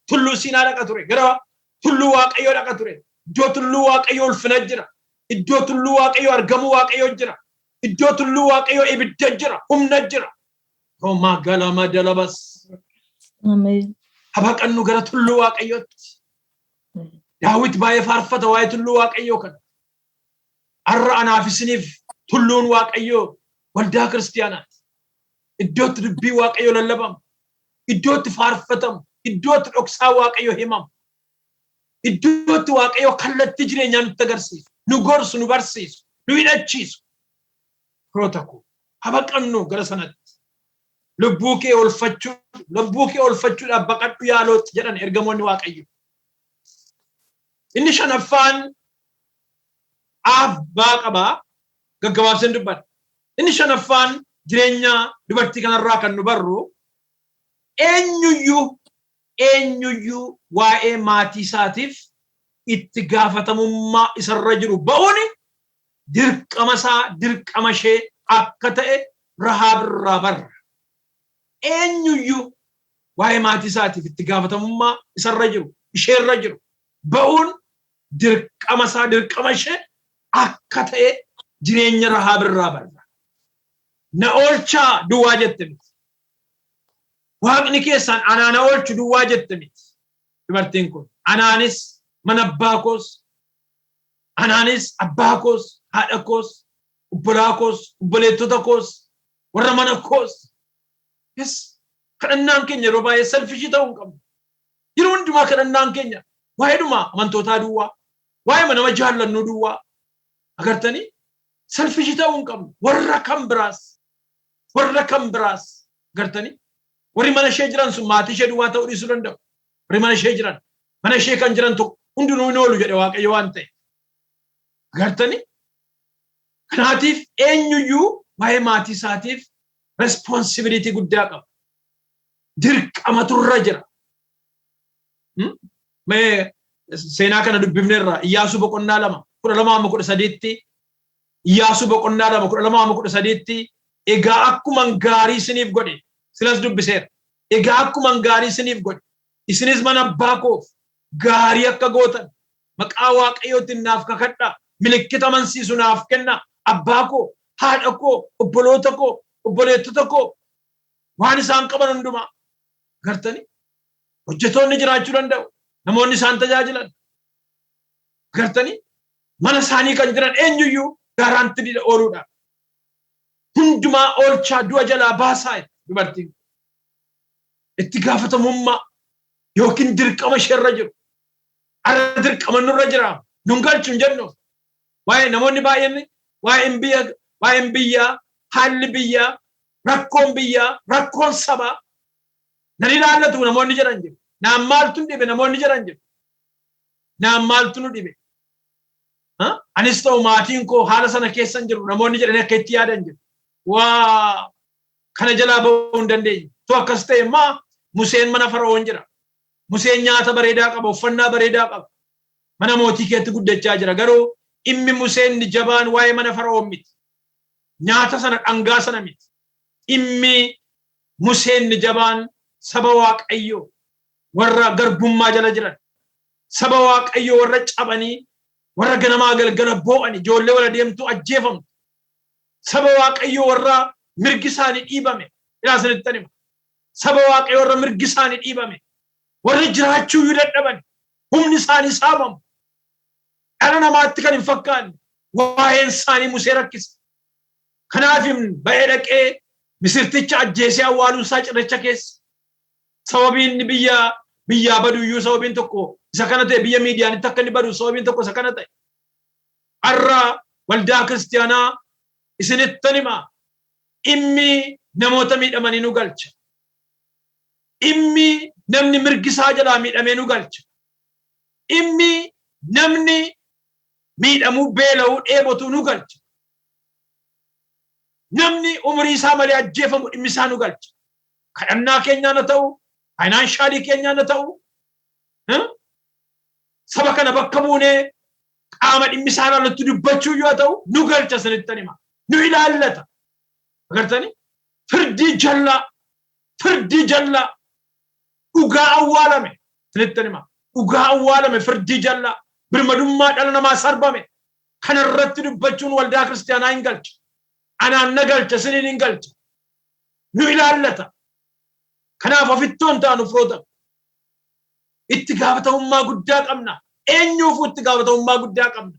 tulluu Siinaa dhaqa ture. Gara tulluu Waaqayyoo dhaqa ture. Iddoo tulluu Waaqayyoo ulfina jira. Iddoo tulluu Waaqayyoo argamuu Waaqayyoo jira. Iddoo tulluu Waaqayyoo ibidda jira. Humna jira. Roomaa galama dalabas. Ameen. Habaqannu gara tulluu Waaqayyootti. Daawit baay'ee faarfata waa'ee tulluu Waaqayyoo kana. Har'a anaaf isiniif tulluun Waaqayyoo waldaa kiristaanaati. Iddootti dubbii Waaqayyoo lallabamu. Iddootti faarfatamu. Iddootti dhoksaa Waaqayyoo himamu. Iddootti Waaqayyoo kallattii jireenyaa nutti agarsiisu. Nu gorsu, nu barsiisu, nu hidhachiisu. Firoota koo habaqannu gara sanatti. Lubbuu kee oolfachuudhaaf baqadhu yaalootti jedhan ergamoonni Waaqayyo. Inni shanaffaan abbaa qabaa gaggabaabseen dubbadha. Inni shanaffaan jireenya dubartii kanarraa kan nu barru eenyuyyuu waa'ee maatii isaatiif itti gaafatamummaa isarra jiru ba'uun dirqama ishee akka ta'e Rahaab irraa barra. Eenyuyyuu waa'ee maatii isaatiif itti gaafatamummaa isarra jiru, isheerra jiru ba'uun dirqama ishee akka ta'e jireenya Rahaab irraa barra. Na oolchaa duwwaa jette miti. Waaqni keessaan anaa na oolchu duwwaa jette miti. Dubartiin kun anaanis mana abbaa koos, anaanis abbaa koos, haadha koos, obbolaa koos, obboleettota koos, warra mana koos. Yes, kadhannaan keenya yeroo baay'ee selfishii ta'uu hin qabnu. Yeroo hundumaa kadhannaan keenya waa'eedhuma amantootaa duwwaa, waa'ee nama jaallannuu duwwaa. Agartanii selfishii ta'uu hin qabnu. Warra kan biraas agartanii warri mana ishee jiran sun maatii ishee duwwaa ta'uu dhiisuu danda'u. Warri mana ishee jiran, mana ishee kan jiran tokko hundinuu hin oolu jedhe Waaqayyo waan ta'e. Agartanii? Kanaatiif eenyuyyuu waa'ee maatii isaatiif responsibility guddaa qaba. Dirqamatu irra jira. Mee seenaa kana dubbifneerra Iyyaasuu boqonnaa 2:12-13 Iyyaasuu boqonnaa 2:12-13 egaa akkuman gaarii isiniif godhe silas dubbiseera. Egaa akkuman gaarii isiniif godhe isinis mana abbaa koof gaarii akka gootan maqaa Waaqayyootiin naaf kakadhaa. Milikkita amansiisu naaf kennaa. Abbaa koo, haadha koo, obboloota koo, obboleettota koo waan isaan qaban hundumaa gartanii hojjetoonni jiraachuu danda'u. Namoonni isaan tajaajilan gartanii mana isaanii kan jiran eenyuyyuu gaaraantii ooluudhaan hundumaa oolchaa du'a jalaa baasaa dubartiin itti gaafatamummaa yookiin dirqama isheerra jiru. Ara dirqama nurra jira. Nun galchuun jennu waa'ee namoonni baay'een waa'een biyyaa, haalli biyyaa, rakkoon biyyaa, rakkoon sabaa nan ilaallatu namoonni jiran jiru. Naan maaltu dhibe namoonni jiran jiru. naan maaltu nu dhibe anis ta'u maatiin koo haala sana keessan jiru namoonni jedhanii akka itti yaadan jiru waa kana jalaa ba'uu hin dandeenye tu akkas ta'e immoo Museen mana Fara'oon jira Museen nyaata bareedaa qaba uffannaa bareedaa qaba mana mootii keetti guddachaa jira garuu immi Museen ni jabaan waa'ee mana Fara'oon miti nyaata sana dhangaa sana miti immi Museen ni jabaan saba Waaqayyoo warra garbummaa jala jiran saba Waaqayyoo warra cabanii warra ganamaa galgala boo'an ijoollee wala deemtu ajjeefamtu saba Waaqayyoo warra mirgi isaanii dhiibame ilaasanitti anima saba Waaqayyoo warra mirgi isaanii dhiibame warra jiraachuu yoo dadhaban humni isaanii saamamu dhala namaatti kan hin fakkaanne waa'een isaanii Musee rakkise kanaaf ba'ee dhaqee Misirticha ajjeesee awwaaluu isaa cirracha keessa sababiin biyyaa baduyyuu sababiin tokko isa kana ta'e biyya miidiyaanitti akka inni badu sababiin tokko isa kana ta'e har'a waldaa kiristaanaa isinitti anima immi namoota miidhamanii nu galcha immi namni mirgisaa jalaa miidhamee nu galcha immi namni miidhamuu beela'uu dheebotuu nu galcha namni umrii isaa malee ajjeefamu dhimmi isaa nu galcha kadhannaa keenyaan haa ta'u faayinaanshaali keenyaan haa ta'u saba kana bakka buunee qaama dhimmi isaa irratti dubbachuu yoo ta'u nu galcha isinitti anima nu ilaallata agartani firdii jallaa dhugaa awwaalame isinitti anima dhugaa awwaalame firdii jallaa birmadummaa dhala namaa sarbame kana irratti dubbachuun waldaa kiristaanaa hin galcha anaan na galcha isiniin hin galcha nu ilaallata kanaaf ofittoon taanu firoota itti gaafatamummaa guddaa qabna eenyuufuu itti gaafatamummaa guddaa qabna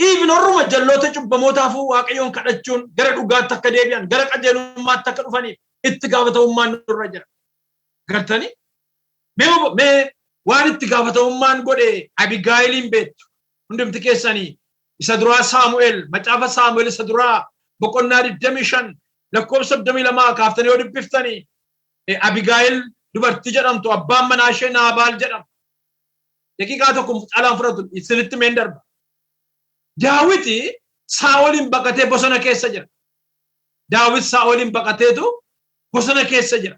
even orruma jalloota cubbamootaafuu Waaqayyoon kadhachuun gara dhugaatti akka deebi'an gara qajeelummaatti akka dhufaniif itti gaafatamummaan nurra jira gartani mee waan itti gaafatamummaan godhe Abigaayiliin beektu hundumti keessanii isa duraa Saamu'eel macaafa Saamu'eel isa duraa boqonnaa 25 lakkoofsa 22 kaaftanii yoo dubbiftanii Abigaayil dubartii jedhamtu abbaan manaa ishee Naabaal jedhama daqiiqaa tokko caalaan fudhatu isinitti meen darba Daawiti Saa'olin baqatee bosona keessa jira Daawit Saa'olin baqateetu bosona keessa jira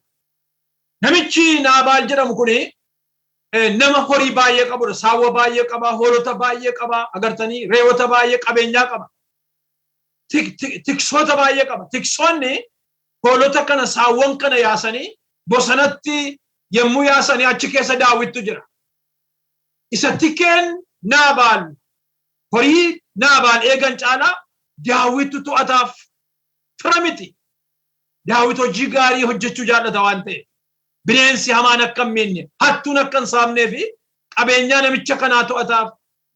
namichi Naabaal jedhamu kuni nama horii baay'ee qabudha saawwa baay'ee qaba hoolota baay'ee qaba agartanii reewota baay'ee qabeenyaa qaba tiksoota baay'ee qaba tiksoonni hoolota kana saawwan kana yaasanii bosonatti yemmuu yaasanii achi keessa Daawittu jira isa tikeen Naabaal horii Naabaal eegan caalaa Daawittu to'ataaf fira miti Daawit hojii gaarii hojjechuu jaallata waan ta'eef bineensi hamaan akka hin miinne hattuun akka hin saamnee fi qabeenyaa namicha kanaa to'ataaf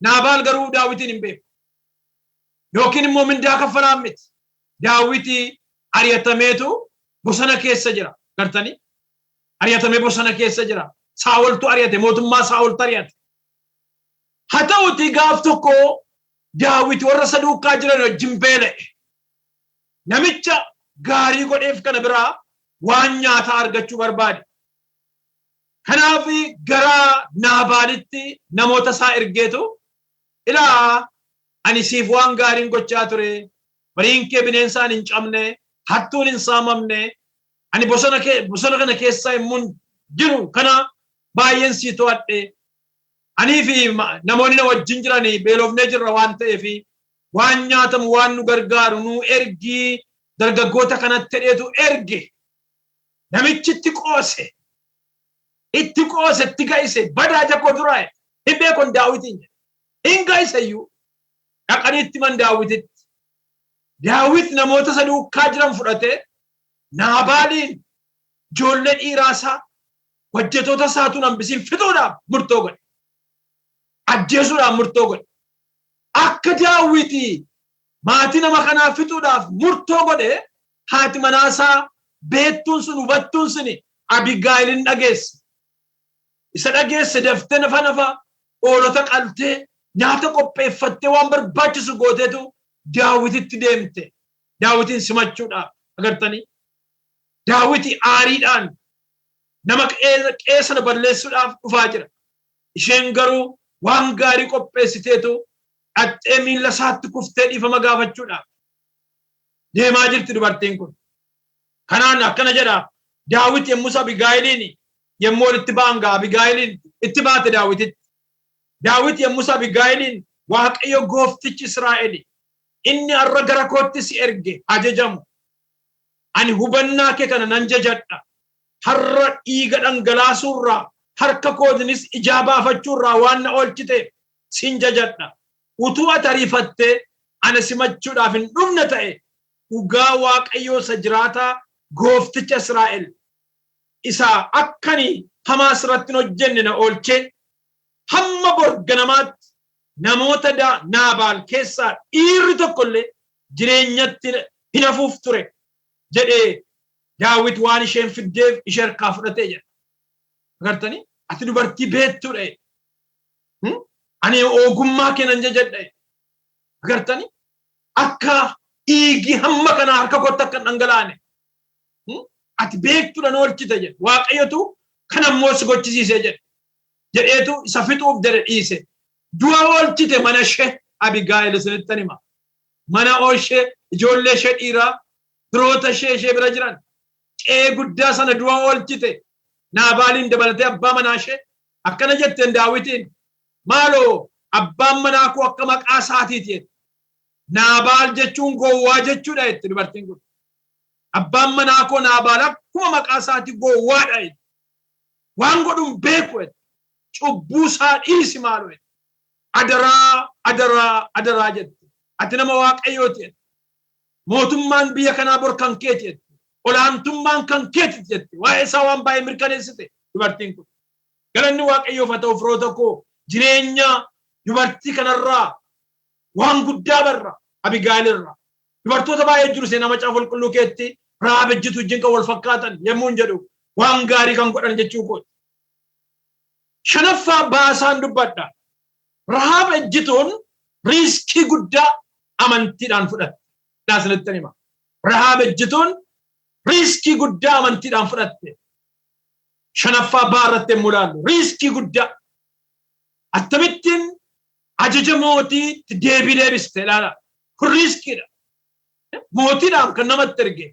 Naabaal garuu Daawitin hin beeku yookiin immoo mindaa kaffalaan miti Daawiti ari'atameetu bosona keessa jira gartanii ari'atamee bosona keessa jira Saa'oltu ari'ate mootummaa Saa'oltu ari'ate haa ta'uti gaaf tokko Daawit warra saduukaa jiran wajjin beela'e namicha gaarii godheef kana biraa waan nyaataa argachuu barbaade kanaaf gara Naabaalitti namoota isaa ergeetu ilaa ani siif waan gaariin gochaa ture bariin kee bineensaan hin cabne hattuun hin saamamne ani bosona kana keessa immuun jiru kana baay'een sii to'adhe anii fi namoonni na wajjin jiranii beelofnee jirra waan ta'eef waan nyaatamu waan nu gargaaru nu ergii dargaggoota kanatti hedheetu erge namichi itti qoose itti ga'ise badaa jakkoo duraa hin beekon Daawitiin hin ga'iseyyuu dhaqanii itti man Daawititti Daawit namoota saduukaa jiran fudhate Naabaaliin ijoollee dhiiraasaa hojjetoota isaatuun hambisiin fixuudhaaf murtoo godhe ajjeesuudhaaf murtoo godhe akka Daawiti maatii nama kanaa fixuudhaaf murtoo godhe haati manaasaa beettuun sun hubattuun sun Abigaayilin dhageesse isa dhageesse daftee nafa hoolota qaltee nyaata qopheeffattee waan barbaachisu gooteetu Daawititti deemte Daawitin simachuudhaaf agartanii Daawiti aariidhaan nama qeesana balleessuudhaaf dhufaa jira isheen garuu waan gaarii qopheessiteetu dhattee miilla isaatti kuftee dhiifama gaafachuudhaaf deemaa jirti dubartiin kun. Kanaan akkana jedha Daawit yemmuu Abigaayiliin yemmuu walitti ba'an gaa Abigaayiliin itti baate Daawititti. Daawit yemmuu Abigaayiliin Waaqayyo gooftichi Israa'el inni har'a gara kootti si erge ajajamu. Ani hubannaa kee kana nan jajadha. Har'a dhiiga dhangalaasuurraa harka kootinis ijaa baafachuurraa waan na oolchite sin jajadha. Utuu ati ariifattee ana simachuudhaaf hin dhufne ta'e dhugaa Waaqayyoo isa jiraataa goofticha Israa'el isa akkani hamaa irratti hojjenne na oolchee hamma borganamaatti namoota Naabaal keessaa dhiirri tokkollee jireenyatti hin hafuuf ture jedhee Daawit waan isheen fiddeef ishee harkaa fudhatee jedha. Agartanii ati dubartii beektuudha. Ani ogummaa kee nan jajadha. Agartanii akka dhiigi hamma kana harka kootti akka dhangalaane. Ati beektuudha na oolchite jedha. Waaqayyotu kan ammoo si gochisiisee jedha. Jedheetu isa fixuuf jedhe dhiise. Du'a oolchite mana ishee Abigaayil isinittan hima. Mana ishee ijoollee ishee dhiiraa firoota ishee bira jiran qe'ee guddaa sana du'a oolchite. Naabaaliin dabalatee abbaa manaa ishee akkana jetteen Daawitiin maaloo abbaan manaa koo akka maqaa isaatiiti jedhe. Naabaal jechuun gowwaa jechuudha jette dubartiin kun. Abbaan manaa koo Naabaal akkuma maqaa isaati gowwaadha jedhe. Waan godhuun beeku jedhe. Cubbuu isaa dhiisi maaloo jedhe. Adaraa jette. Ati nama Waaqayyooti jedhe. Mootummaan biyya kanaa bor kan keeti jette. Olaantummaan kan keeti jette. Waa'ee isaa waan baay'ee mirkaneessite dubartiin kun. Galanni Waaqayyoof haa ta'u firoota koo jireenya dubartii kanarraa waan guddaa barra Abigaayilirraa. Dubartoota baay'ee jiru seenaa macaafa qulqulluu keetti Rahaab ejjitu wajjin kan wal fakkaatan yemmuu jedhu waan gaarii kan godhan jechuu kooti. Shanaffaa baasaan dubbadha. Rahaab ejjituun riiskii guddaa amantiidhaan fudhatte. Daasinitti hima. Rahaab ejjituun riiskii guddaa amantiidhaan fudhatte. Shanaffaa baarratte yemmuu ilaallu riiskii guddaa. Akkamittiin ajaja mootiitti deebii deebiste ilaala. Kun riiskiidha. Mootiidhaan kan namatti erge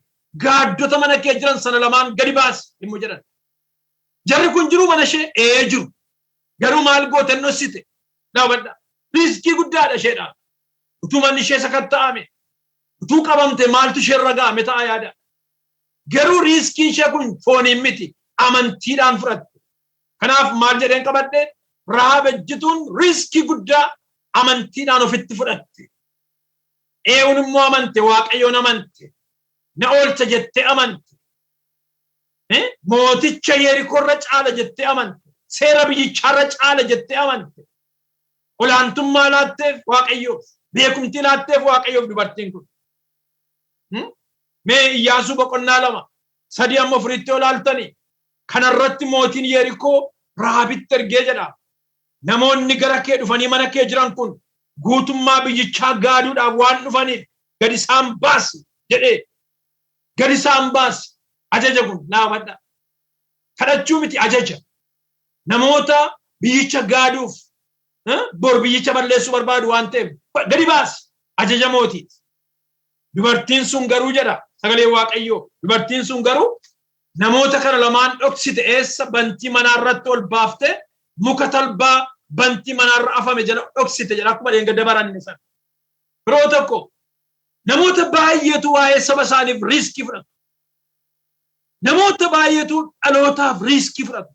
gaaddota mana kee jiran sana lamaan gadi baasi yemmuu jedhan. Jarri kun jiru mana ishee jiru. Garuu maal goote nossite. Daawwadha. Riiskii guddaadha isheedhaan. Utuu manni ishee sakatta'ame. Utuu qabamte maaltu ishee irra ga'ame ta'a yaada. Garuu riiskiin ishee kun fooniin miti. Amantiidhaan fudhatte. Kanaaf maal jedheen qabadhe Rahaab ejjituun riiskii guddaa amantiidhaan ofitti fudhatte. Eewun immoo amante Waaqayyoon amante. Na oolcha jettee amante. Mooticha Yerikoorra caala jettee amante. Seera biyyicharra caala jettee amante. Olaantummaa laatteef Waaqayyoof. Beekumtii laatteef Waaqayyoof dubartiin kun. Mee Iyyaasuu boqonnaa 2 amma 4 olaaltanii kanarratti mootiin Yerikoo Rahaabitti ergee jedha. Namoonni gara kee dhufanii mana kee jiran kun guutummaa biyyichaa gaaduudhaaf waan dhufaniif gadi isaan baasi jedhee gadi isaan baasi ajaja kun naamadha. Kadhachuu miti ajaja. Namoota biyyicha gaaduuf bor biyyicha balleessuu barbaadu waan ta'eef gadi baasi ajaja mootiiti. Dubartiin sun garuu jedha sagalee Waaqayyoo. Dubartiin sun garuu namoota kana lamaan dhoksite eessa bantii manaarratti ol baafte muka talbaa bantii manaarra afame jala dhoksite jedha akkuma deengada baranne sana. Biroo tokko namoota baay'eetu waa'ee saba isaaniif riiskii fudhatu. Namoota baay'eetu dhalootaaf riiskii fudhatu.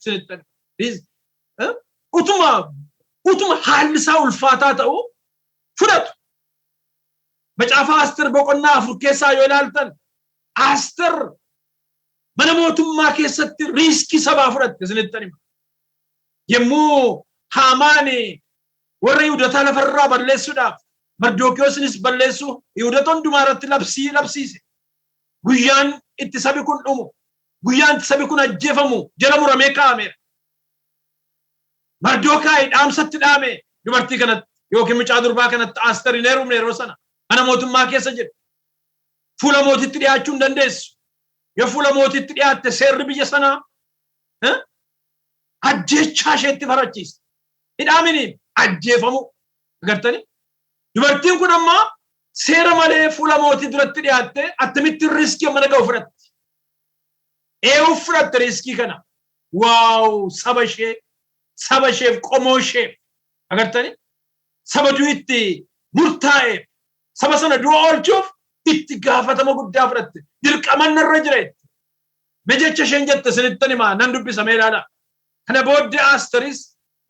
Utuma haalli isaa ulfaataa ta'u fudhatu. Macaafa Aster boqonnaa 4 keessaa yoo ilaaltan Aster mana mootummaa keessatti riiskii sabaa fudhatte isinittan hima. Yemmuu Haamaani warra Yihuudotaa lafarraa balleessuudhaaf Mardookiyoosinis balleessuu Yihuudota hundumaa irratti labsiise. Guyyaan itti sabi kun dhumu, guyyaan itti sabi kun ajjeefamu jala muramee kaa'ameera. Mardookaay dhaamsatti dhaame dubartii kanatti yookiin mucaa durbaa kanatti Aster hin heerumne yeroo sana mana mootummaa keessa jiru. Fuula mootitti dhiyaachuu hin dandeessu. Yoo fuula mootitti dhiyaatte seerri biyya sanaa ajjechaa isheetti farachiisa. Hidhaamini ajjeefamu agartani dubartiin kun amma seera malee fuula mootii duratti dhiyaatte attamitti riskii mana ga'u fudhatte fudhatte riskii kana waaw saba isheef qomoo isheef agartani saba du'itti murtaa'e saba sana du'a oolchuuf itti gaafatama guddaa fudhatte dirqaman irra jireetti mejecha isheen jette sinittani maa nan dubbisame ilaala kana booddee Aasteris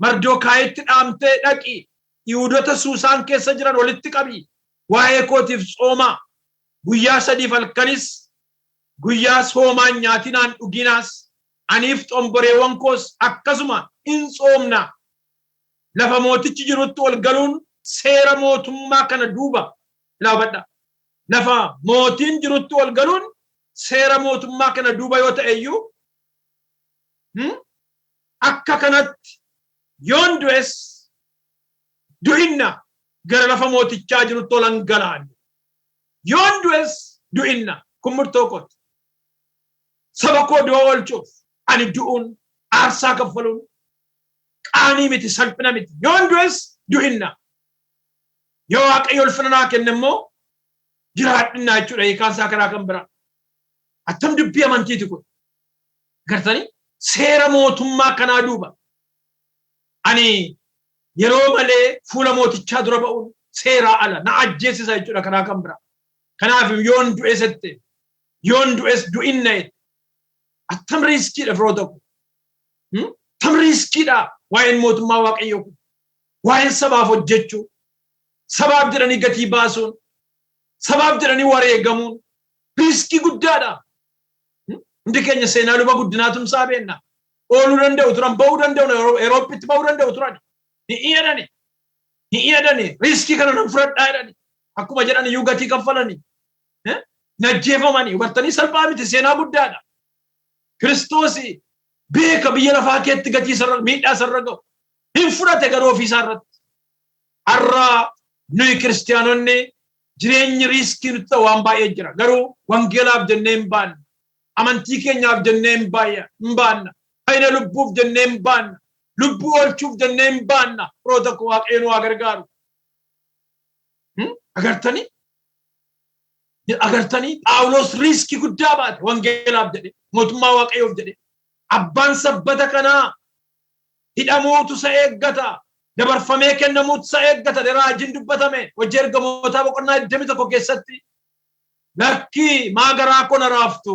Mardokaayitti dhaamtee dhaqi Yihuudoota Suusaan keessa jiran walitti qabi waa'ee kootiif tsoomaa guyyaa 3 halkanis guyyaa soomaan nyaatinaan dhuginaas aniif xomboreewwan koos akkasuma in tsoomna lafa mootichi jirutti ol galuun seera mootummaa kana duuba ilaabadha lafa mootiin jirutti ol galuun seera mootummaa kana duuba yoo ta'eyyuu akka kanatti yoon du'es du'inna gara lafa mootichaa jirutti ol galaan yoon du'es du'inna kun murtoo kooti saba koo du'a oolchuuf ani du'uun aarsaa kaffaluun qaanii miti salphina miti yoon du'es du'inna yoo waaqayyo ulfina naa kenne immoo jiraadhinna jechuudha hiikaan isaa karaa kan biraa attam dubbii amantiiti kun gartanii seera mootummaa kanaa duuba ani yeroo malee fuula mootichaa dura ba'uun seeraa ala na ajjeesisa jechuudha karaa kan biraa kanaaf yoon du'esette yoon du'es du'inna attam riskiidha firoota kun tam riskiidha waa'een mootummaa waaqayyoo kun waa'een sabaaf hojjechuu sabaaf jedhanii gatii baasuun sabaaf jedhanii wareegamuun riskii guddaadha hundi keenya seenaa luba guddinaatum saabeenna ooluu danda'u turan ba'uu danda'u Euroopitti ba'uu danda'u turan ni iyadani riskii kana nan fudhadhaa jedhani akkuma jedhan iyyuu gatii kaffalanii najjeefamanii hubattanii salphaa miti seenaa guddaadha Kiristoos beeka biyya lafaa keetti gatii miidhaa sarra ga'u hin fudhate garuu ofiisaa irratti har'a nuyi kiristaanonni jireenyi riskii nutti ta'u waan baay'ee jira garuu wangeelaaf jennee hin baanne amantii keenyaaf jennee hin baanna fayyina lubbuuf jennee hin baanna lubbuu oolchuuf jennee hin baanna firoota koo waaqayyo nu haa gargaaru agartanii Phaawulos riskii guddaa baate wangeelaaf jedhe mootummaa waaqayyoof jedhe abbaan sabbata kanaa hidhamuutu isa eeggata dabarfamee kennamuutu isa eeggata raajiin dubbatame hojii ergamootaa boqonnaa 21 keessatti lakkii maa garaa koo na raaftu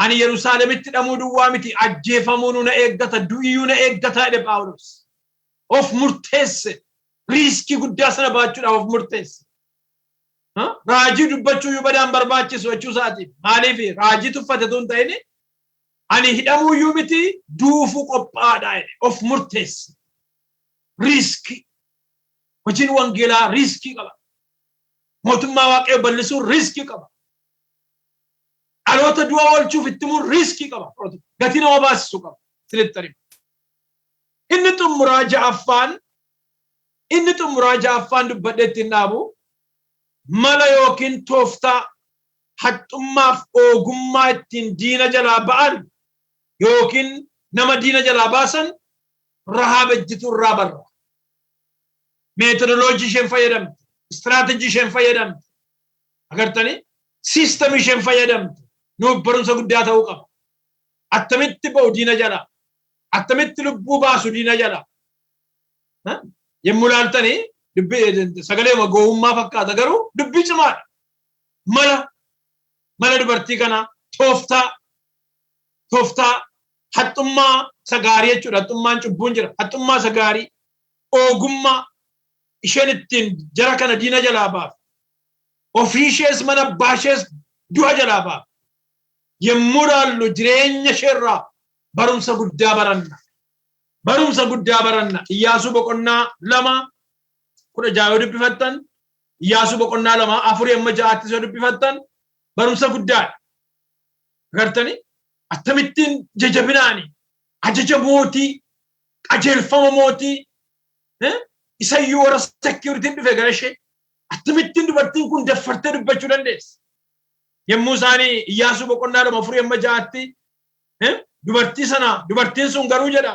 ani Yerusaalemitti hidhamuu duwwaa miti ajjeefamuu na eeggata du'iyyuu na eeggata jedhe Phaawulos of murteesse riskii guddaa sana baachuudhaaf of murteesse raajii dubbachuu yoo badaan barbaachisu jechuu isaatiif maaliif raajii tuffate tun ta'ini ani hidhamuuyyuu miti duufuu qophaadha of murteesse riskii hojiin wangeelaa riskii qaba mootummaa waaqayyoo bal'isuun riskii qaba dhaloota du'a oolchuuf itti himuun riskii qaba gatii nama baasisuu qaba sinitti inni xumuraa ja'affaan dubbadheetti hin dhaabu mala yookiin tooftaa haxxummaaf ogummaa ittiin diina jalaa ba'an yookiin nama diina jalaa baasan Rahaab ejjituu irraa barra meetodoloojii isheen fayyadamte istiraatejii isheen fayyadamte agartanii siistemii isheen fayyadamte nuuf barumsa guddaa ta'uu qaba attamitti ba'u diina jalaa attamitti lubbuu baasu diina jalaa yemmuu laaltanii sagalee gowwummaa fakkaata garuu dubbii cimaadha mala dubartii kana tooftaa haxxummaa sagaarii jechuudha haxxummaan cubbuun jira haxxummaa sagaarii ogummaa isheen ittiin jara kana diina jalaa baaf ofii ishees mana abbaa ishees du'a jalaa baaf yemmuu laallu jireenya isheerraa barumsa guddaa baranna Iyyaasuu boqonnaa 2:16 yoo dubbifattan Iyyaasuu boqonnaa 2:4-6 yoo dubbifattan barumsa guddaadha agartanii akkamittiin jajabinaani ajaja mootii qajeelfama mootii isayyuu warra security dhufe gara ishee akkamittiin dubartiin kun daffartee dubbachuu dandeesse yemmuu isaanii Iyyaasuu boqonnaa 2:4-6tti dubartiin sun garuu jedha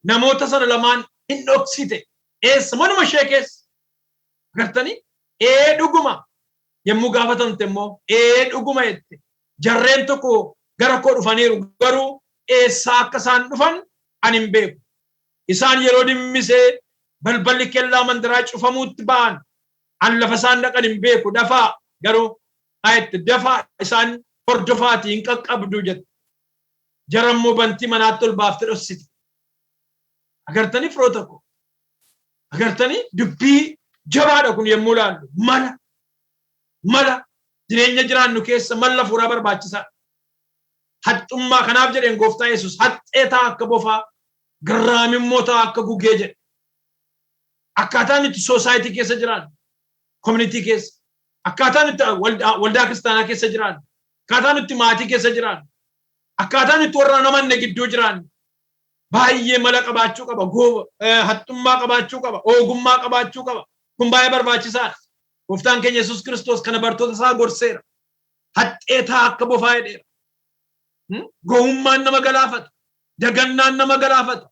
namoota sana lamaan hin dhoksite manuma ishee keessa gartanii dhuguma yommuu gaafatamte immoo dhuguma jette jarreen tokko gara koo dhufaniiru garuu eessaa akka isaan dhufan ani hin beeku isaan yeroo dimmisee balballi kellaa mandaraa cufamuutti ba'an an lafa isaan dhaqan hin beeku dafaa garuu ayette dafaa isaan hordofaatii hin qaqqabdu jette jarammoo bantii manaatti ol baaftee dhossiti agartanii firoota koo agartanii dubbii jabaadha kun yommuu laallu mala jireenya jiraannu keessa malla fuuraa barbaachisaa haxxummaa kanaaf jedheen gooftaa Yesuus haxxee ta'a akka bofaa garraamimmoo ta'a akka gugee jedhe akkaataan itti soosaayitii keessa jiraannu koominitii keessa akkaataan itti waldaa kiristaanaa keessa jiraannu akkaataan itti maatii keessa jiraannu akkaataan itti warra namanne gidduu jiraannu baay'ee mala qabaachuu qaba haxxummaa qabaachuu qaba ogummaa qabaachuu qaba kun baay'ee barbaachisaadha gooftaan keenya Yesuus Kiristoos kana bartoota isaa gorseera haxxee ta'a akka bofaa jedheera gowummaan nama galaafata dagannaan nama galaafata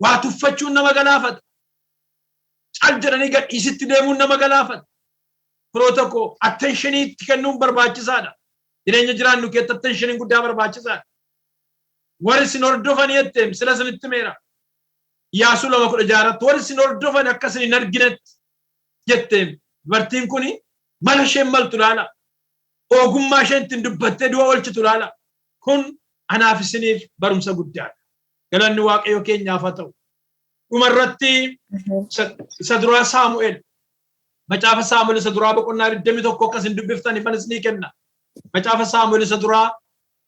waa tuffachuun nama galaafata cal jedhanii gadhiisitti deemuun nama galaafata firoota koo atteenshiniitti kennuun barbaachisaadha jireenya jiraannu keessatti attenshiniin guddaa barbaachisaadha warri isin hordofan jetteem sila isinitti meera Iyyaasuu 2:16 warri isin hordofan akka isin hin arginetti jetteem dubartiin kuni mala isheen maltu laala ogummaa isheen ittiin dubbattee du'a oolchitu laala kun anaaf isiniif barumsa guddaadha galanni waaqayyo keenyaaf haa ta'u dhumarratti isa duraa Saamu'eel macaafa Saamu'eel isa duraa boqonnaa 21 akka isin dubbiftaniif anis ni kenna macaafa Saamu'eel isa duraa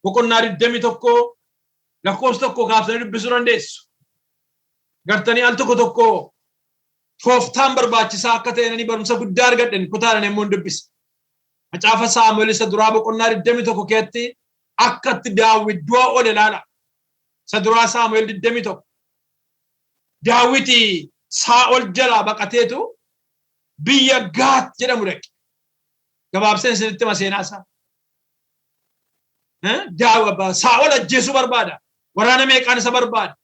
boqonnaa 21 lakkoofsa tokko kaaftanii dubbisuu dandeessu gartanii al tokko tooftaan barbaachisaa akka ta'anii barumsa guddaa argadhan kutaadhaan immoo dubbisa macaafa Saamu'eel isa duraa boqonnaa 21 keessatti akkatti Daawit du'a oole laala isa duraa Saamu'eel 21 Daawiti Saa'ol jalaa baqateetu biyya Gaat jedhamu dhaqe gabaabseen isinitti maseenaasaa Saa'ol ajjeesuu barbaada waraana meeqaan isa barbaada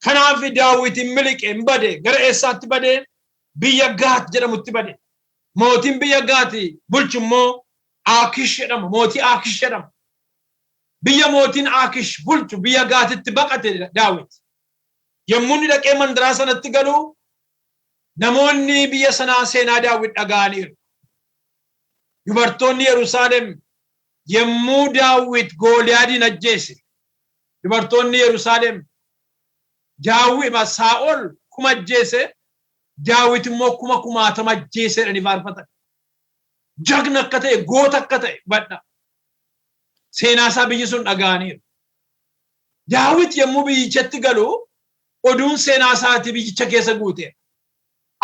kanaaf Daawit miliqe hin bade gara eessaatti bade biyya Gaat jedhamutti bade mootiin biyya Gaati bulchu immoo Aakish jedhama mootii Aakish jedhama biyya mootiin Aakish bulchu biyya Gaatitti baqate Daawit yommuu inni dhaqee mandaraa sanatti galu namoonni biyya sanaa seenaa Daawit dhaga'aniiru dubartoonni Yerusaalem yommuu Daawit Gooliyaadin ajjeese dubartoonni Yerusaalem Daawit Saa'ol kuma ajjeese Daawit immoo kumaatama ajjeese jedhanii faarfatan jagna akka ta'e goota akka ta'e badha seenaa isaa biyyi sun dhaga'aniiru Daawit yommuu biyyichatti galu oduun seenaa isaati biyyicha keessa guute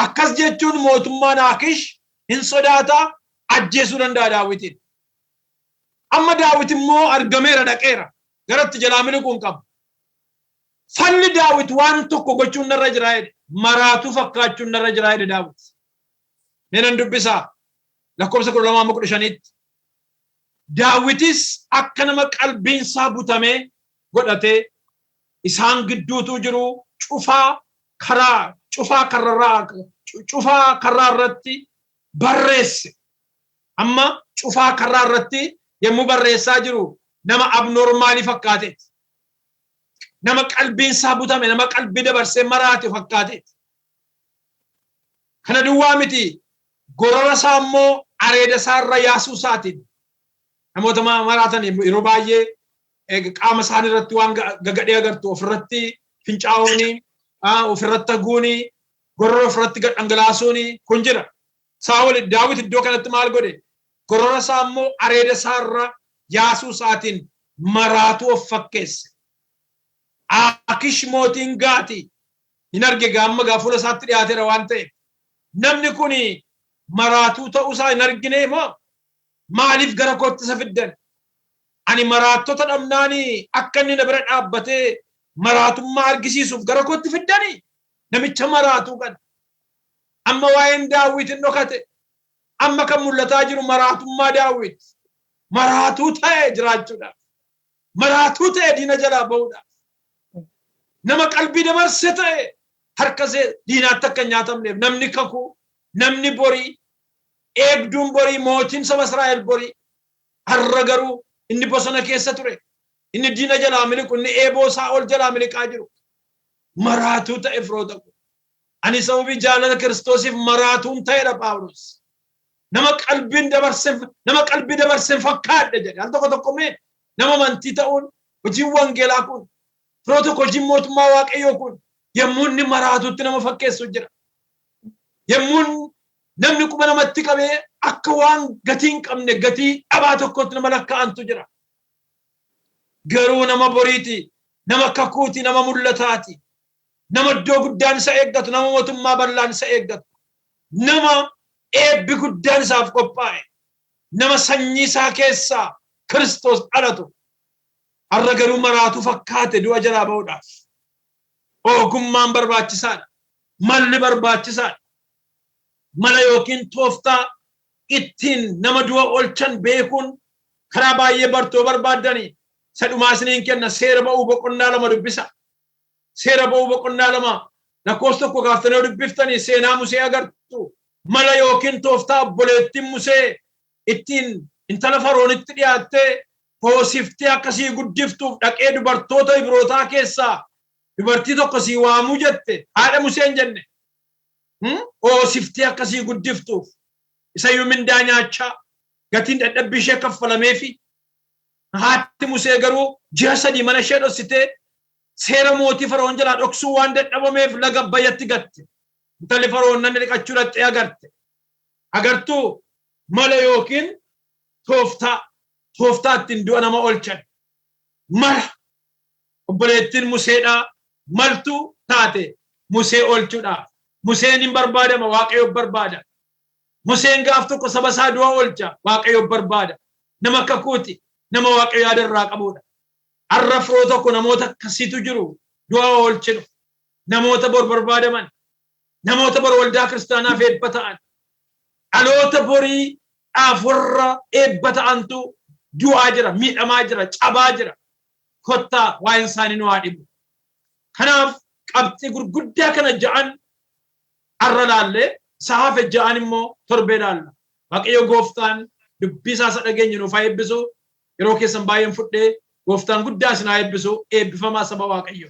akkas jechuun mootummaan Aakish hin sodaata ajjeesuu danda'a Daawitin amma Daawit immoo argameera dhaqeera garatti jalaa miliquun qaba falli Daawit waan tokko gochuun narra jira jedhe maraatuu fakkaachuun narra jira jedhe Daawit meenan dubbisaa lakkoofsa 12:15tti Daawitis akka nama qalbiinsaa butamee godhatee isaan gidduutu jiru cufaa karraa irratti barreesse amma cufaa karraa irratti yommuu barreessaa jiru nama abnormaalii fakkaate nama qalbiinsaa butame nama qalbii dabarsee maraate fakkaate kana duwwaa miti gorora isaa immoo areeda isaa irra yaasuu isaatiin namoota maraatan yeroo baay'ee qaama isaanii irratti waan gagadhee agartu ofirratti fincaa'uuni ofirratti haguuni gorora ofirratti dhangalaasuuni kun jira Saa'ol Daawit iddoo kanatti maal godhe gorora isaa immoo areeda isaa irra yaasuu isaatiin maraatuu of fakkeesse Aakish mootiin Gaati hin arge gaamma fuula isaatti dhiyaateera waan ta'eef namni kun maraatuu ta'uu isaa hin argine moo maaliif gara kootti isa fiddan ani maraattota dhabnaanii akka inni na bira dhaabbatee maraatummaa argisiisuuf gara kootti fiddanii namicha maraatuu kan amma waa'een Daawit hin dhokate amma kan mul'ataa jiru maraatummaa Daawit maraatuu ta'e jiraachuudhaaf maraatuu ta'e diina jalaa ba'uudhaaf nama qalbii dabarse ta'e harkasee diinaatti akka nyaatamneef namni kakuu namni borii eegduun borii mootiin saba Israa'el borii har'a garuu inni bosona keessa ture inni diina jalaa miliqu inni eeboo Saa'ol jalaa miliqaa jiru maraatuu ta'e firoota ko ani sababii jaalala Kiristoosiif maraatuun ta'edha Phaawulos nama qalbii dabarsin fakkaadha jedhe al tokko mee nama amantii ta'uun hojii wangeelaa kun firoota ko hojii mootummaa Waaqayyoo kun yemmuu inni maraatuutti nama fakkeessu jira yemmuu namni quba namatti qabee akka waan gatii hin qabne gatii dhabaa tokkotti nama lakkaa'antu jira garuu nama boriiti nama kakuuti nama mul'ataati nama iddoo guddaan isa eeggatu nama mootummaa bal'aan isa eeggatu nama eebbi guddaan isaaf qophaa'e nama sanyii isaa keessaa Kiristoos dhalatu har'a garuu maraatu fakkaate du'a jalaa ba'uudhaaf ogummaan barbaachisaadha malli barbaachisaadha mala yookiin tooftaa ittiin nama du'a oolchan beekuun karaa baay'ee bartoo barbaaddanii sadhumaa isiniin kenna seera ba'uu boqonnaa 2 dubbisa seera ba'uu boqonnaa 2 lakkoofsa 1 kaaftanii dubbiftanii seenaa Musee agartu mala yookiin tooftaa obboleettiin Musee ittiin intala Faroonitti dhiyaattee hoosiftee akkasii guddiftuuf dhaqee dubartoota Ibrootaa keessaa dubartii tokko sii waamuu jette haadha Museen jenne hoosiftee akkasii guddiftuuf isayyuu mindaa nyaachaa gatiin dadhabbii ishee kaffalameefi haati Musee garuu ji'a 3 mana ishee dhoksitee seera mootii Faroon jalaa dhoksuu waan dadhabameef laga Abbayyaatti gatte intalli Faroon namni dhiqachuu dhaqxee agarte agartuu mala yookiin tooftaa ittiin du'a nama oolchan mala obboleettiin Museedhaa maltu taate Musee oolchuudhaaf Museen hin barbaadama Waaqayyo barbaada Museen gaaf tokko saba isaa du'a oolcha Waaqayyo barbaada nama kakuuti nama Waaqayyo yaadarraa qabuudha har'a firoo tokko namoota akkasiitu jiru du'a oolchinu namoota bor barbaadaman namoota bor waldaa kiristaanaaf eebba ta'an dhaloota borii dhaaf warra eebba ta'antu du'aa jira miidhamaa jira cabaa jira kottaa waa'een isaanii nu haa dhibu kanaaf qabxii gurguddaa kana ja'an har'a laallee saafe ja'an immoo torbee laalla Waaqayyo gooftaan dubbii isaa dhageenye nuuf haa eebbisu yeroo keessan baay'een fudhee gooftaan guddaa isin haa eebbisu eebbifamaa saba Waaqayyo